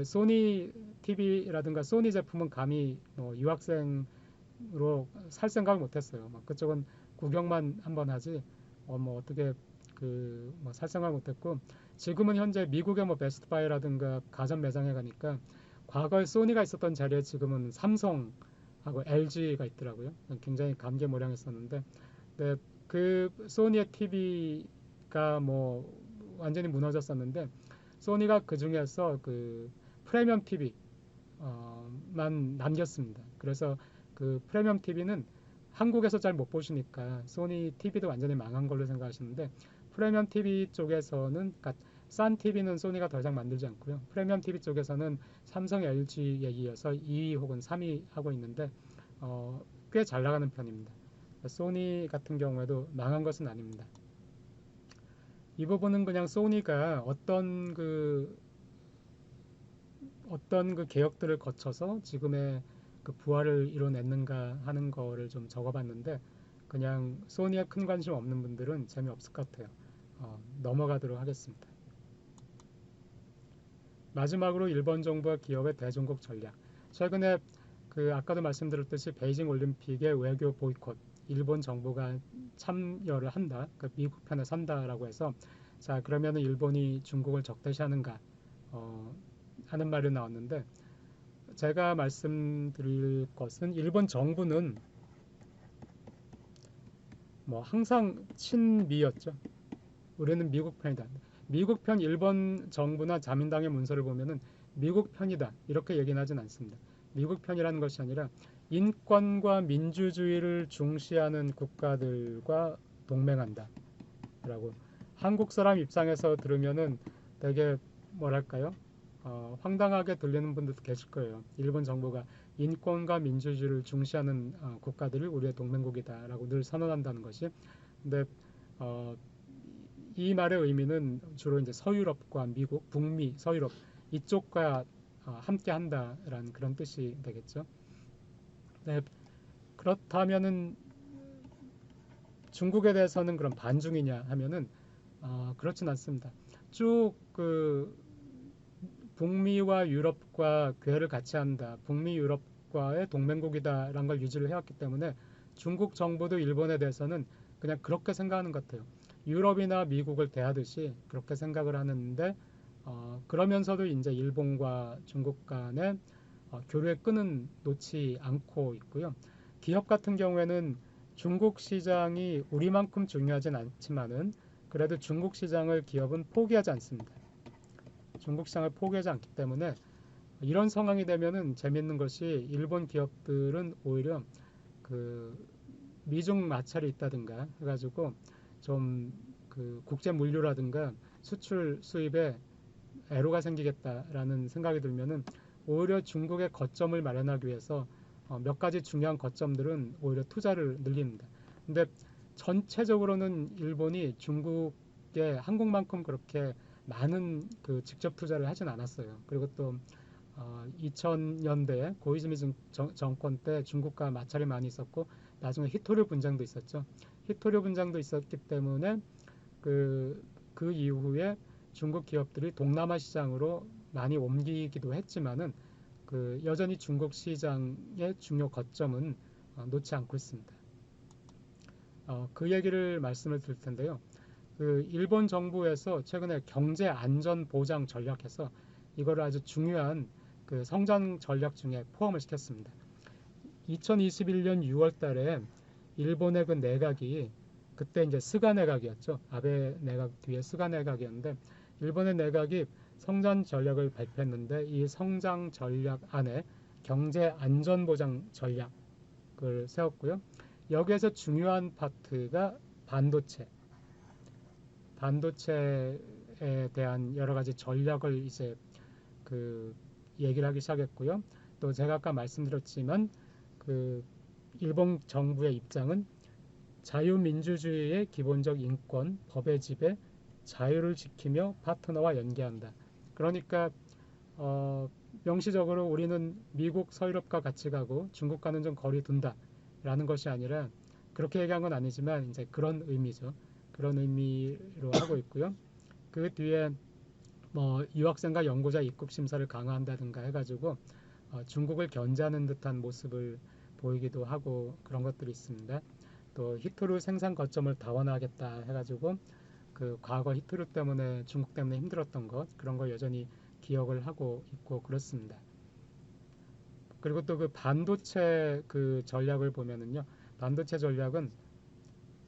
소니 TV라든가 소니 제품은 감히 유학생으로 살 생각을 못했어요. 막 그쪽은 구경만 한번 하지 뭐 어떻게 그 뭐 살 생각을 못했고 지금은 현재 미국의 뭐 베스트바이라든가 가전 매장에 가니까 과거에 소니가 있었던 자리에 지금은 삼성하고 LG가 있더라고요. 굉장히 감개무량했었는데 네, 그 소니의 TV가 뭐 완전히 무너졌었는데 소니가 그 중에서 그 프리미엄 TV만 남겼습니다. 그래서 그 프리미엄 TV는 한국에서 잘 못 보시니까 소니 TV도 완전히 망한 걸로 생각하시는데 프리미엄 TV 쪽에서는 그러니까 싼 TV는 소니가 더 이상 만들지 않고요. 프리미엄 TV 쪽에서는 삼성, LG에 이어서 2위 혹은 3위 하고 있는데 꽤 잘 나가는 편입니다. 소니 같은 경우에도 망한 것은 아닙니다. 이 부분은 그냥 소니가 어떤 그 개혁들을 거쳐서 지금의 그 부활을 이뤄냈는가 하는 거를 좀 적어봤는데 그냥 소니에 큰 관심 없는 분들은 재미없을 것 같아요. 넘어가도록 하겠습니다. 마지막으로 일본 정부와 기업의 대중국 전략. 최근에 그 아까도 말씀드렸듯이 베이징 올림픽의 외교 보이콧 일본 정부가 참여를 한다, 그러니까 미국 편에 산다라고 해서 자 그러면은 일본이 중국을 적대시하는가 하는 말이 나왔는데 제가 말씀드릴 것은 일본 정부는 뭐 항상 친미였죠. 우리는 미국 편이다. 미국 편 일본 정부나 자민당의 문서를 보면은 미국 편이다 이렇게 얘기는 하진 않습니다. 미국 편이라는 것이 아니라 인권과 민주주의를 중시하는 국가들과 동맹한다 라고 한국 사람 입장에서 들으면은 되게 뭐랄까요 황당하게 들리는 분들도 계실 거예요. 일본 정부가 인권과 민주주의를 중시하는 국가들을 우리의 동맹국이다 라고 늘 선언한다는 것이. 근데 이 말의 의미는 주로 이제 서유럽과 미국, 북미, 서유럽 이쪽과 함께 한다라는 그런 뜻이 되겠죠. 네, 그렇다면은 중국에 대해서는 그럼 반중이냐 하면은 그렇진 않습니다. 쭉 그 북미와 유럽과 궤를 같이 한다. 북미 유럽과의 동맹국이다라는 걸 유지를 해왔기 때문에 중국 정부도 일본에 대해서는 그냥 그렇게 생각하는 것 같아요. 유럽이나 미국을 대하듯이 그렇게 생각을 하는데 그러면서도 이제 일본과 중국 간의 교류의 끈은 놓지 않고 있고요. 기업 같은 경우에는 중국 시장이 우리만큼 중요하진 않지만은 그래도 중국 시장을 기업은 포기하지 않습니다. 중국 시장을 포기하지 않기 때문에 이런 상황이 되면은 재밌는 것이 일본 기업들은 오히려 그 미중 마찰이 있다든가 해가지고 좀 그 국제 물류라든가 수출 수입에 애로가 생기겠다라는 생각이 들면은 오히려 중국의 거점을 마련하기 위해서 몇 가지 중요한 거점들은 오히려 투자를 늘립니다. 근데 전체적으로는 일본이 중국에 한국만큼 그렇게 많은 그 직접 투자를 하진 않았어요. 그리고 또 2000년대 고이즈미 정권 때 중국과 마찰이 많이 있었고 나중에 히토류 분쟁도 있었죠. 히토류 분쟁도 있었기 때문에 그 이후에 중국 기업들이 동남아 시장으로 많이 옮기기도 했지만은 그 여전히 중국 시장의 중요 거점은 놓지 않고 있습니다. 그 얘기를 말씀을 드릴 텐데요. 그 일본 정부에서 최근에 경제 안전 보장 전략에서 이거를 아주 중요한 그 성장 전략 중에 포함을 시켰습니다. 2021년 6월 달에 일본의 그 내각이 그때 이제 스가 내각이었죠. 아베 내각 뒤에 스가 내각이었는데 일본의 내각이 성장 전략을 발표했는데 이 성장 전략 안에 경제 안전 보장 전략을 세웠고요. 여기에서 중요한 파트가 반도체에 대한 여러 가지 전략을 이제 그 얘기를 하기 시작했고요. 또 제가 아까 말씀드렸지만 그 일본 정부의 입장은 자유민주주의의 기본적 인권, 법의 지배, 자유를 지키며 파트너와 연계한다. 그러니까 명시적으로 우리는 미국, 서유럽과 같이 가고 중국과는 좀 거리 둔다라는 것이 아니라 그렇게 얘기한 건 아니지만 이제 그런 의미죠. 그런 의미로 하고 있고요. 그 뒤에 뭐 유학생과 연구자 입국 심사를 강화한다든가 해가지고 중국을 견제하는 듯한 모습을 보이기도 하고 그런 것들이 있습니다. 또 히토류 생산 거점을 다원화하겠다 해가지고 그 과거 히토류 때문에 중국 때문에 힘들었던 것 그런 걸 여전히 기억을 하고 있고 그렇습니다. 그리고 또 그 반도체 그 전략을 보면은요, 반도체 전략은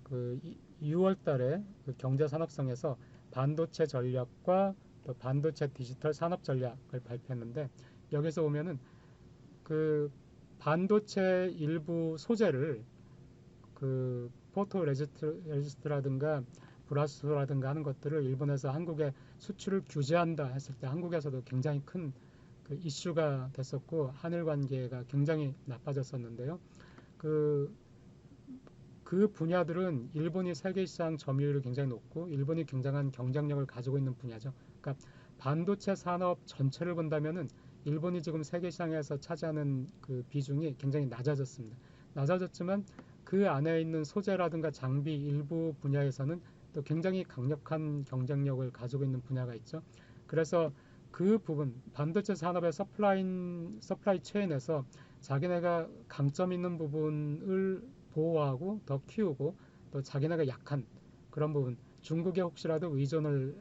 그 6월 달에 그 경제산업성에서 반도체 전략과 또 반도체 디지털 산업 전략을 발표했는데 여기서 보면은 그 반도체 일부 소재를 그 포토 레지스트라든가 브라스라든가 하는 것들을 일본에서 한국에 수출을 규제한다 했을 때 한국에서도 굉장히 큰 그 이슈가 됐었고 한일 관계가 굉장히 나빠졌었는데요. 그 분야들은 일본이 세계 시장 점유율이 굉장히 높고 일본이 굉장한 경쟁력을 가지고 있는 분야죠. 그러니까 반도체 산업 전체를 본다면은 일본이 지금 세계 시장에서 차지하는 그 비중이 굉장히 낮아졌습니다. 낮아졌지만 그 안에 있는 소재라든가 장비 일부 분야에서는 또 굉장히 강력한 경쟁력을 가지고 있는 분야가 있죠. 그래서 그 부분 반도체 산업의 서플라이 체인에서 자기네가 강점 있는 부분을 보호하고 더 키우고 또 자기네가 약한 그런 부분 중국에 혹시라도 의존을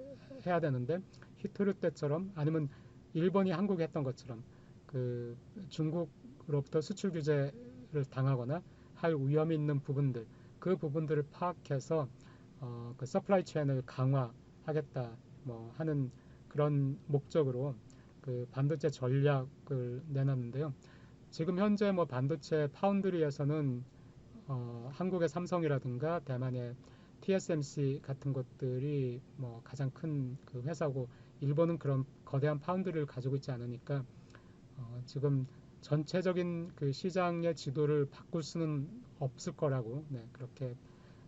해야 되는데 히토류 때처럼 아니면 일본이 한국에 했던 것처럼 그 중국으로부터 수출 규제를 당하거나 할 위험이 있는 부분들 그 부분들을 파악해서 그 서플라이 체인을 강화하겠다 뭐 하는 그런 목적으로 그 반도체 전략을 내놨는데요. 지금 현재 뭐 반도체 파운드리에서는 한국의 삼성이라든가 대만의 TSMC 같은 것들이 뭐 가장 큰 그 회사고 일본은 그런 거대한 파운드리를 가지고 있지 않으니까 지금 전체적인 그 시장의 지도를 바꿀 수는 없을 거라고 네, 그렇게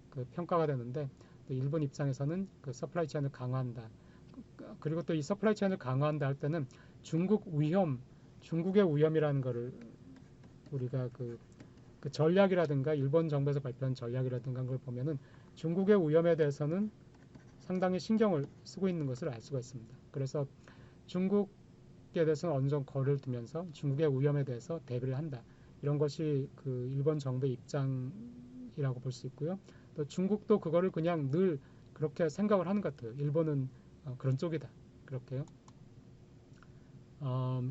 그 평가가 되는데 또 일본 입장에서는 그 서플라이 체인을 강화한다. 그리고 또 이 서플라이 체인을 강화한다 할 때는 중국의 위험이라는 거를 우리가 그 전략이라든가 일본 정부에서 발표한 전략이라든가 그걸 보면은 중국의 위험에 대해서는 상당히 신경을 쓰고 있는 것을 알 수가 있습니다. 그래서 중국에 대해서는 어느 정도 거리를 두면서 중국의 위험에 대해서 대비를 한다. 이런 것이 그 일본 정부의 입장이라고 볼 수 있고요. 또 중국도 그거를 그냥 늘 그렇게 생각을 하는 것 같아요. 일본은 그런 쪽이다. 그렇게요.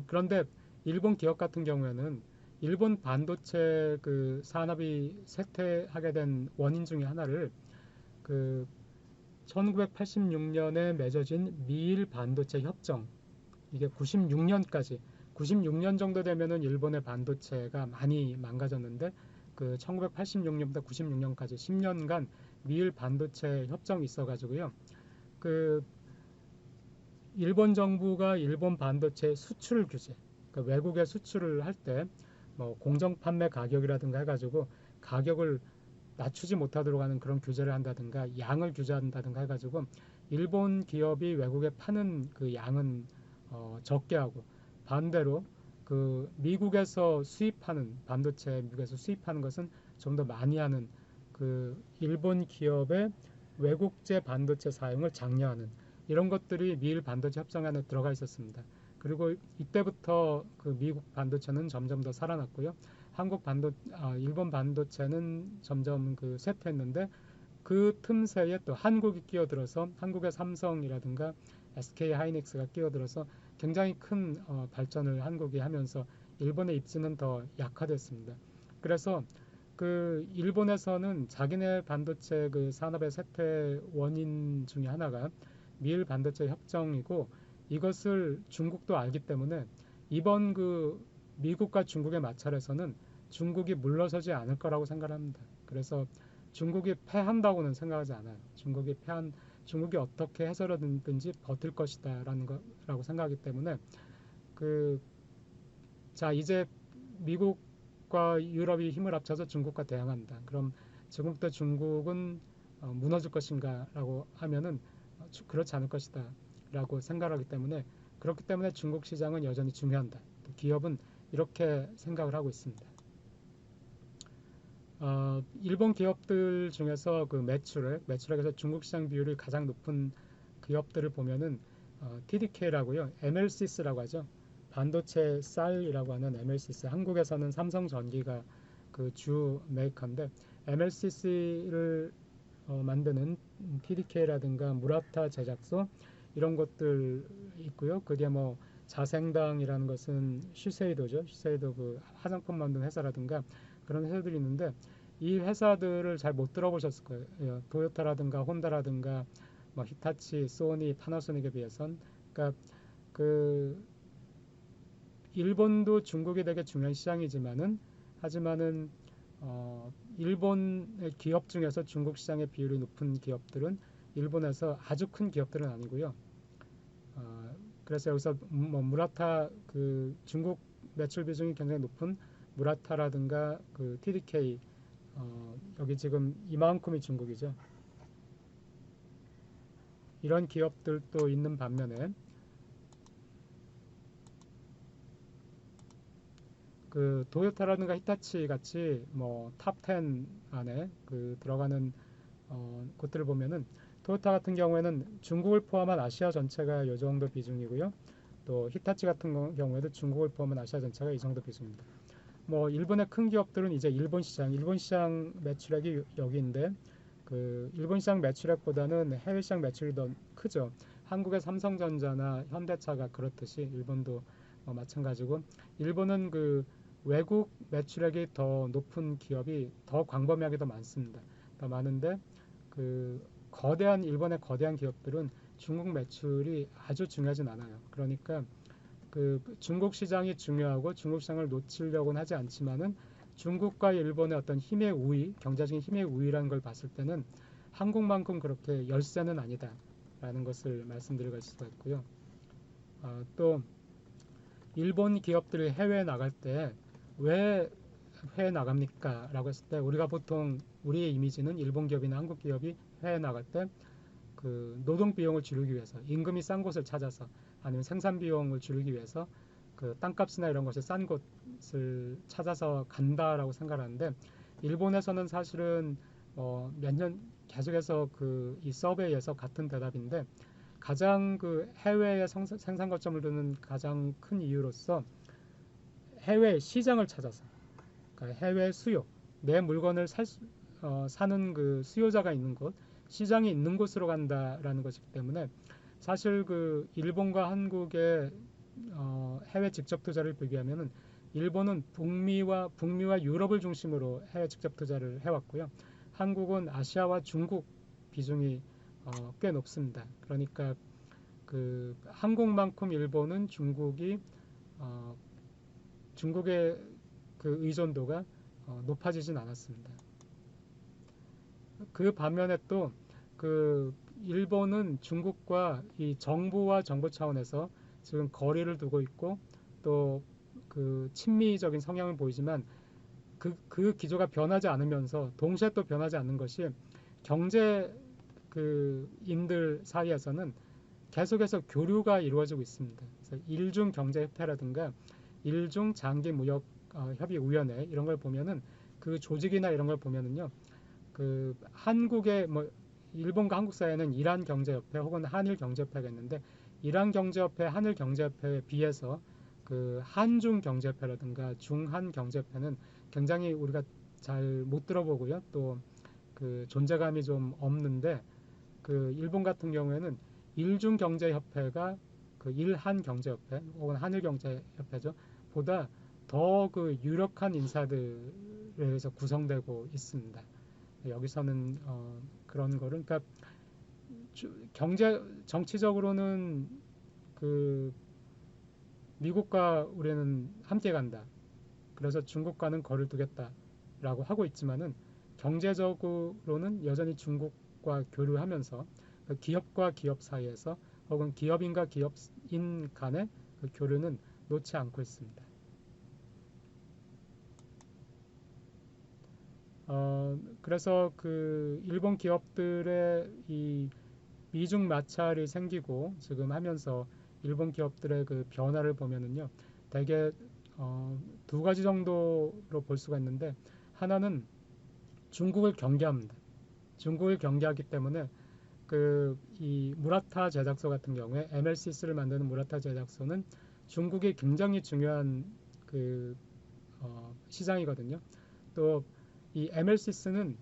그런데 일본 기업 같은 경우에는 일본 반도체 그 산업이 쇠퇴하게 된 원인 중에 하나를 그 1986년에 맺어진 미일 반도체 협정 이게 96년 정도 되면은 일본의 반도체가 많이 망가졌는데 그 1986년부터 96년까지 10년간 미일 반도체 협정이 있어가지고요. 그 일본 정부가 일본 반도체 수출 규제, 그러니까 외국에 수출을 할 때 뭐 공정 판매 가격이라든가 해가지고 가격을 낮추지 못하도록 하는 그런 규제를 한다든가 양을 규제한다든가 해가지고 일본 기업이 외국에 파는 그 양은 적게 하고 반대로 그 미국에서 수입하는 반도체 미국에서 수입하는 것은 좀 더 많이 하는 그 일본 기업의 외국제 반도체 사용을 장려하는 이런 것들이 미일 반도체 협정 안에 들어가 있었습니다. 그리고 이때부터 그 미국 반도체는 점점 더 살아났고요. 일본 반도체는 점점 그 쇠퇴했는데 그 틈새에 또 한국이 끼어들어서 한국의 삼성이라든가 SK 하이닉스가 끼어들어서 굉장히 큰 발전을 한국이 하면서 일본의 입지는 더 약화됐습니다. 그래서 그 일본에서는 자기네 반도체 그 산업의 쇠퇴 원인 중에 하나가 미일 반도체 협정이고 이것을 중국도 알기 때문에 이번 그 미국과 중국의 마찰에서는 중국이 물러서지 않을 거라고 생각합니다. 그래서 중국이 패한다고는 생각하지 않아요. 중국이 어떻게 해서든지 버틸 것이다라는 거라고 생각하기 때문에 자 이제 미국과 유럽이 힘을 합쳐서 중국과 대항한다. 그럼 지금부터 중국은 무너질 것인가라고 하면은 그렇지 않을 것이다라고 생각하기 때문에 그렇기 때문에 중국 시장은 여전히 중요한다. 기업은 이렇게 생각을 하고 있습니다. 일본 기업들 중에서 그 매출액에서 중국 시장 비율이 가장 높은 기업들을 보면은 TDK라고요, MLCS라고 하죠. 반도체 쌀이라고 하는 MLCS. 한국에서는 삼성전기가 그 주 메이커인데 MLCC를 만드는 TDK라든가 무라타 제작소 이런 것들 있고요. 그게 뭐 자생당이라는 것은 슈세이도죠. 슈세이도 그 화장품 만드는 회사라든가 그런 회사들이 있는데 이 회사들을 잘 못 들어보셨을 거예요. 도요타라든가 혼다라든가 뭐 히타치, 소니, 파나소닉에 비해선 그러니까 그 일본도 중국이 되게 중요한 시장이지만은 일본의 기업 중에서 중국 시장의 비율이 높은 기업들은 일본에서 아주 큰 기업들은 아니고요. 그래서 여기서 뭐 무라타 그 중국 매출 비중이 굉장히 높은 무라타라든가 그 TDK 여기 지금 이만큼이 중국이죠. 이런 기업들도 있는 반면에 그 도요타라든가 히타치 같이 뭐 탑 10 안에 그 들어가는 곳들을 보면은 토요타 같은 경우에는 중국을 포함한 아시아 전체가 이 정도 비중이고요. 또 히타치 같은 경우에도 중국을 포함한 아시아 전체가 이 정도 비중입니다. 뭐 일본의 큰 기업들은 이제 일본 시장 매출액이 여기인데 그 일본 시장 매출액보다는 해외 시장 매출이 더 크죠. 한국의 삼성전자나 현대차가 그렇듯이 일본도 마찬가지고 일본은 그 외국 매출액이 더 높은 기업이 더 광범위하게 더 많습니다. 더 많은데 그 일본의 거대한 기업들은 중국 매출이 아주 중요하진 않아요. 그러니까 그 중국 시장이 중요하고 중국 시장을 놓치려고는 하지 않지만은 중국과 일본의 어떤 힘의 우위, 경제적인 힘의 우위라는 걸 봤을 때는 한국만큼 그렇게 열세는 아니다라는 것을 말씀드릴 수가 있고요. 또 일본 기업들이 해외에 나갈 때 왜 해외에 나갑니까? 라고 했을 때 우리가 보통 우리의 이미지는 일본 기업이나 한국 기업이 해외에 나갈 때 그 노동 비용을 줄이기 위해서 임금이 싼 곳을 찾아서 아니면 생산 비용을 줄이기 위해서 그 땅값이나 이런 것이 싼 곳을 찾아서 간다라고 생각하는데 일본에서는 사실은 몇 년 계속해서 그 이 서베이에서 같은 대답인데 가장 그 해외에 생산 거점을 두는 가장 큰 이유로서 해외 시장을 찾아서 그러니까 해외 수요 내 물건을 사는 그 수요자가 있는 곳 시장이 있는 곳으로 간다라는 것이기 때문에 사실 그 일본과 한국의 해외 직접 투자를 비교하면은 일본은 북미와 유럽을 중심으로 해외 직접 투자를 해왔고요. 한국은 아시아와 중국 비중이 꽤 높습니다. 그러니까 그 한국만큼 일본은 중국의 그 의존도가 높아지진 않았습니다. 그 반면에 또 그 일본은 중국과 이 정부와 정부 차원에서 지금 거리를 두고 있고 또 그 친미적인 성향을 보이지만 그 기조가 변하지 않으면서 동시에 또 변하지 않는 것이 경제 그 인들 사이에서는 계속해서 교류가 이루어지고 있습니다. 그래서 일중 경제협회라든가 일중 장기 무역 협의위원회 이런 걸 보면은 그 조직이나 이런 걸 보면은요. 그 한국의 뭐 일본과 한국 사이에는 이란 경제협회 혹은 한일 경제협회가 있는데 이란 경제협회, 한일 경제협회에 비해서 그 한중 경제협회라든가 중한 경제협회는 굉장히 우리가 잘 못 들어보고요. 또 그 존재감이 좀 없는데 그 일본 같은 경우에는 일중 경제협회가 그 일한 경제협회 혹은 한일 경제협회죠. 보다 더 그 유력한 인사들에 의해서 구성되고 있습니다. 여기서는 그런 거를 그러니까 정치적으로는 그 미국과 우리는 함께 간다. 그래서 중국과는 거리를 두겠다라고 하고 있지만은 경제적으로는 여전히 중국과 교류하면서 그 기업과 기업 사이에서 혹은 기업인과 기업인 간의 그 교류는 놓지 않고 있습니다. 그래서 그 일본 기업들의 이 미중 마찰이 생기고 지금 하면서 일본 기업들의 그 변화를 보면은요, 대개 두 가지 정도로 볼 수가 있는데 하나는 중국을 경계합니다. 중국을 경계하기 때문에 그 이 무라타 제작소 같은 경우에 MLCC를 만드는 무라타 제작소는 중국이 굉장히 중요한 그 시장이거든요. 또 이 MLCC는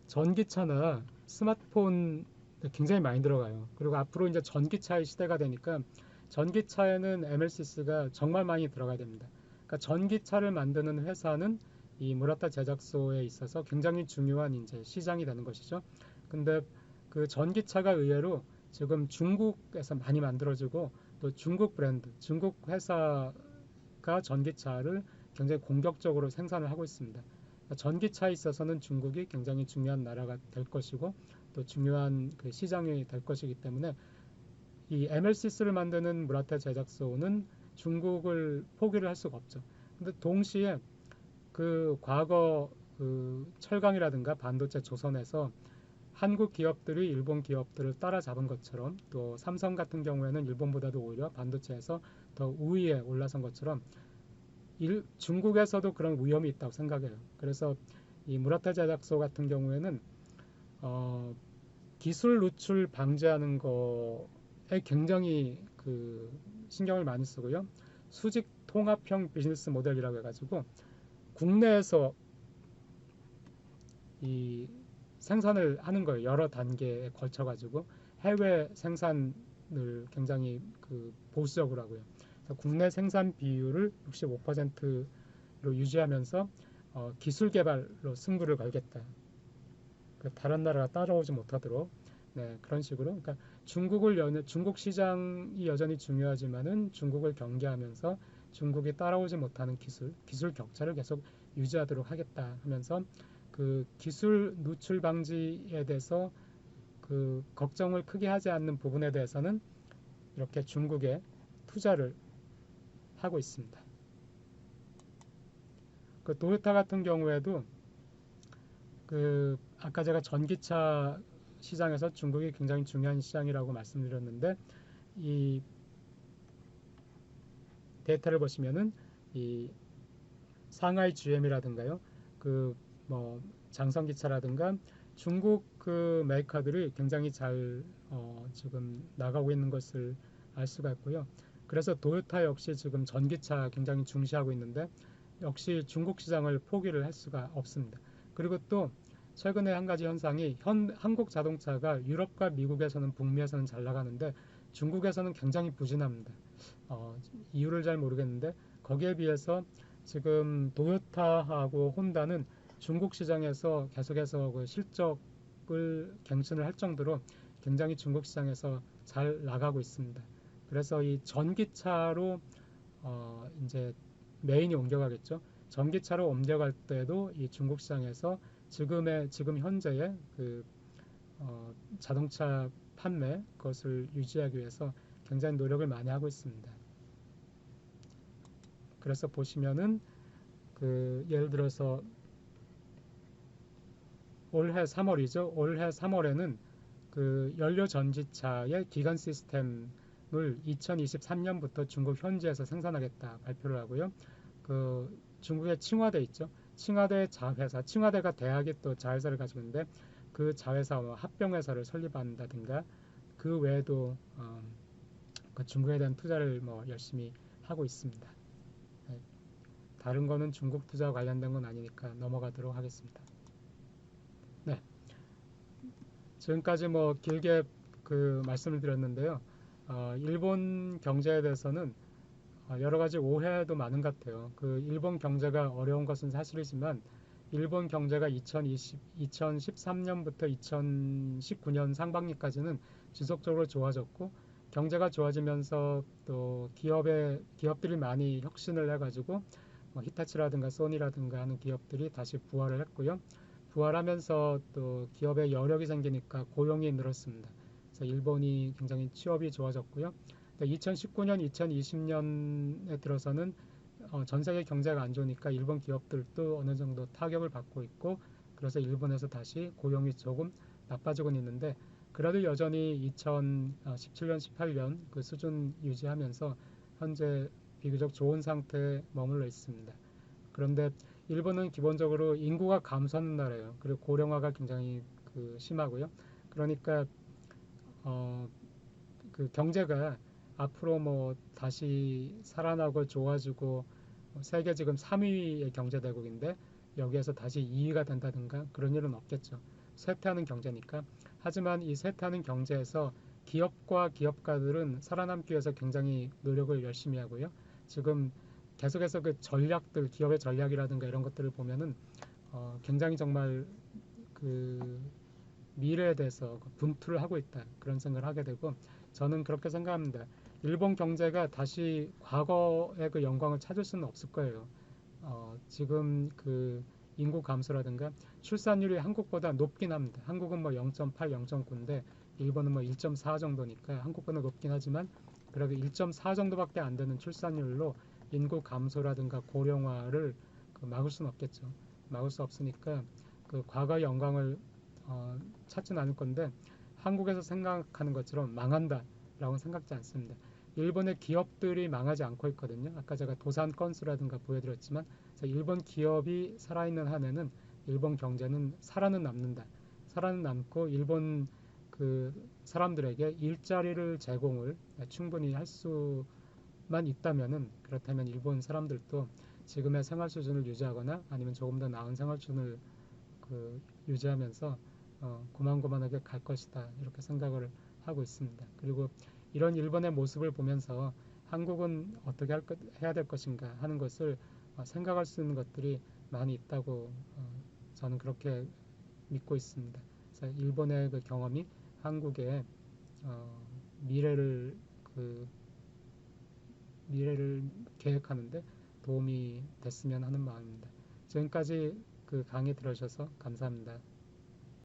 전기차나 스마트폰 굉장히 많이 들어가요. 그리고 앞으로 이제 전기차의 시대가 되니까 전기차에는 MLCC가 정말 많이 들어가야 됩니다. 그러니까 전기차를 만드는 회사는 이 무라타 제작소에 있어서 굉장히 중요한 이제 시장이 되는 것이죠. 근데 그 전기차가 의외로 지금 중국에서 많이 만들어지고 또 중국 브랜드, 중국 회사가 전기차를 굉장히 공격적으로 생산을 하고 있습니다. 그러니까 전기차에 있어서는 중국이 굉장히 중요한 나라가 될 것이고 또 중요한 그 시장이 될 것이기 때문에 이 MLCC를 만드는 무라타 제작소는 중국을 포기를 할 수가 없죠. 근데 동시에 그 과거 그 철강이라든가 반도체 조선에서 한국 기업들이 일본 기업들을 따라잡은 것처럼 또 삼성 같은 경우에는 일본보다도 오히려 반도체에서 더 우위에 올라선 것처럼 중국에서도 그런 위험이 있다고 생각해요. 그래서 이 무라타 제작소 같은 경우에는 기술 누출 방지하는 거에 굉장히 그 신경을 많이 쓰고요. 수직 통합형 비즈니스 모델이라고 해가지고 국내에서 이 생산을 하는 거예요. 여러 단계에 걸쳐가지고 해외 생산을 굉장히 그 보수적으로 하고요. 그래서 국내 생산 비율을 65%로 유지하면서 기술 개발로 승부를 걸겠다. 다른 나라가 따라오지 못하도록 그런 식으로. 그러니까 중국 시장이 여전히 중요하지만은 중국을 경계하면서 중국이 따라오지 못하는 기술 격차를 계속 유지하도록 하겠다 하면서 그 기술 누출 방지에 대해서 그 걱정을 크게 하지 않는 부분에 대해서는 이렇게 중국에 투자를 하고 있습니다. 그 도요타 같은 경우에도 그 아까 제가 전기차 시장에서 중국이 굉장히 중요한 시장이라고 말씀드렸는데 이 데이터를 보시면은 이 상하이 GM이라든가요, 그 뭐 장성기차라든가 중국 그 메이커들이 굉장히 잘 지금 나가고 있는 것을 알 수가 있고요. 그래서 도요타 역시 지금 전기차 굉장히 중시하고 있는데 역시 중국 시장을 포기를 할 수가 없습니다. 그리고 또 최근에 한 가지 현상이 한국 자동차가 유럽과 미국에서는 북미에서는 잘 나가는데 중국에서는 굉장히 부진합니다. 이유를 잘 모르겠는데 거기에 비해서 지금 도요타하고 혼다는 중국 시장에서 계속해서 그 실적을 갱신을 할 정도로 굉장히 중국 시장에서 잘 나가고 있습니다. 그래서 이 전기차로 이제 메인이 옮겨가겠죠. 전기차로 옮겨갈 때도 이 중국 시장에서 지금 현재의 그 자동차 판매 그것을 유지하기 위해서 굉장히 노력을 많이 하고 있습니다. 그래서 보시면은 그 예를 들어서 올해 3월이죠. 올해 3월에는 그 연료 전지차의 기관 시스템을 2023년부터 중국 현지에서 생산하겠다 발표를 하고요. 그 중국의 칭화대 있죠. 칭화대 자회사, 칭화대가 대학이 또 자회사를 가지고 있는데 그 자회사 합병회사를 설립한다든가 그 외에도 그 중국에 대한 투자를 뭐 열심히 하고 있습니다. 네, 다른 거는 중국 투자 관련된 건 아니니까 넘어가도록 하겠습니다. 네, 지금까지 뭐 길게 그 말씀을 드렸는데요. 일본 경제에 대해서는 여러 가지 오해도 많은 것 같아요. 그 일본 경제가 어려운 것은 사실이지만 일본 경제가 2013년부터 2019년 상반기까지는 지속적으로 좋아졌고 경제가 좋아지면서 또 기업들이 많이 혁신을 해가지고 뭐 히타치라든가 소니라든가 하는 기업들이 다시 부활을 했고요. 부활하면서 또 기업에 여력이 생기니까 고용이 늘었습니다. 그래서 일본이 굉장히 취업이 좋아졌고요. 2019년, 2020년에 들어서는 전 세계 경제가 안 좋으니까 일본 기업들도 어느 정도 타격을 받고 있고 그래서 일본에서 다시 고용이 조금 나빠지고 있는데 그래도 여전히 2017년, 18년 그 수준 유지하면서 현재 비교적 좋은 상태에 머물러 있습니다. 그런데 일본은 기본적으로 인구가 감소하는 나라예요. 그리고 고령화가 굉장히 그 심하고요. 그러니까 그 경제가 앞으로 뭐 다시 살아나고 좋아지고 세계 지금 3위의 경제대국인데 여기에서 다시 2위가 된다든가 그런 일은 없겠죠. 쇠퇴하는 경제니까. 하지만 이 쇠퇴하는 경제에서 기업과 기업가들은 살아남기 위해서 굉장히 노력을 열심히 하고요. 지금 계속해서 그 전략들, 기업의 전략이라든가 이런 것들을 보면은 굉장히 정말 그 미래에 대해서 분투를 하고 있다 그런 생각을 하게 되고 저는 그렇게 생각합니다. 일본 경제가 다시 과거의 그 영광을 찾을 수는 없을 거예요. 지금 그 인구 감소라든가 출산율이 한국보다 높긴 합니다. 한국은 뭐 0.8, 0.9인데 일본은 뭐 1.4 정도니까 한국보다 높긴 하지만 그래도 1.4 정도밖에 안 되는 출산율로 인구 감소라든가 고령화를 막을 수는 없겠죠. 막을 수 없으니까 그 과거의 영광을 찾지는 않을 건데 한국에서 생각하는 것처럼 망한다라고 생각지 않습니다. 일본의 기업들이 망하지 않고 있거든요. 아까 제가 도산 건수라든가 보여드렸지만 일본 기업이 살아있는 한에는 일본 경제는 살아는 남는다. 살아는 남고 일본 그 사람들에게 일자리를 제공을 충분히 할 수 있다면은 그렇다면 일본 사람들도 지금의 생활 수준을 유지하거나 아니면 조금 더 나은 생활 수준을 유지하면서 고만고만하게 갈 것이다 이렇게 생각을 하고 있습니다. 그리고 이런 일본의 모습을 보면서 한국은 어떻게 해야 될 것인가 하는 것을 생각할 수 있는 것들이 많이 있다고 저는 그렇게 믿고 있습니다. 그래서 일본의 그 경험이 한국의 미래를 미래를 계획하는데 도움이 됐으면 하는 마음입니다. 지금까지 그 강의 들어주셔서 감사합니다.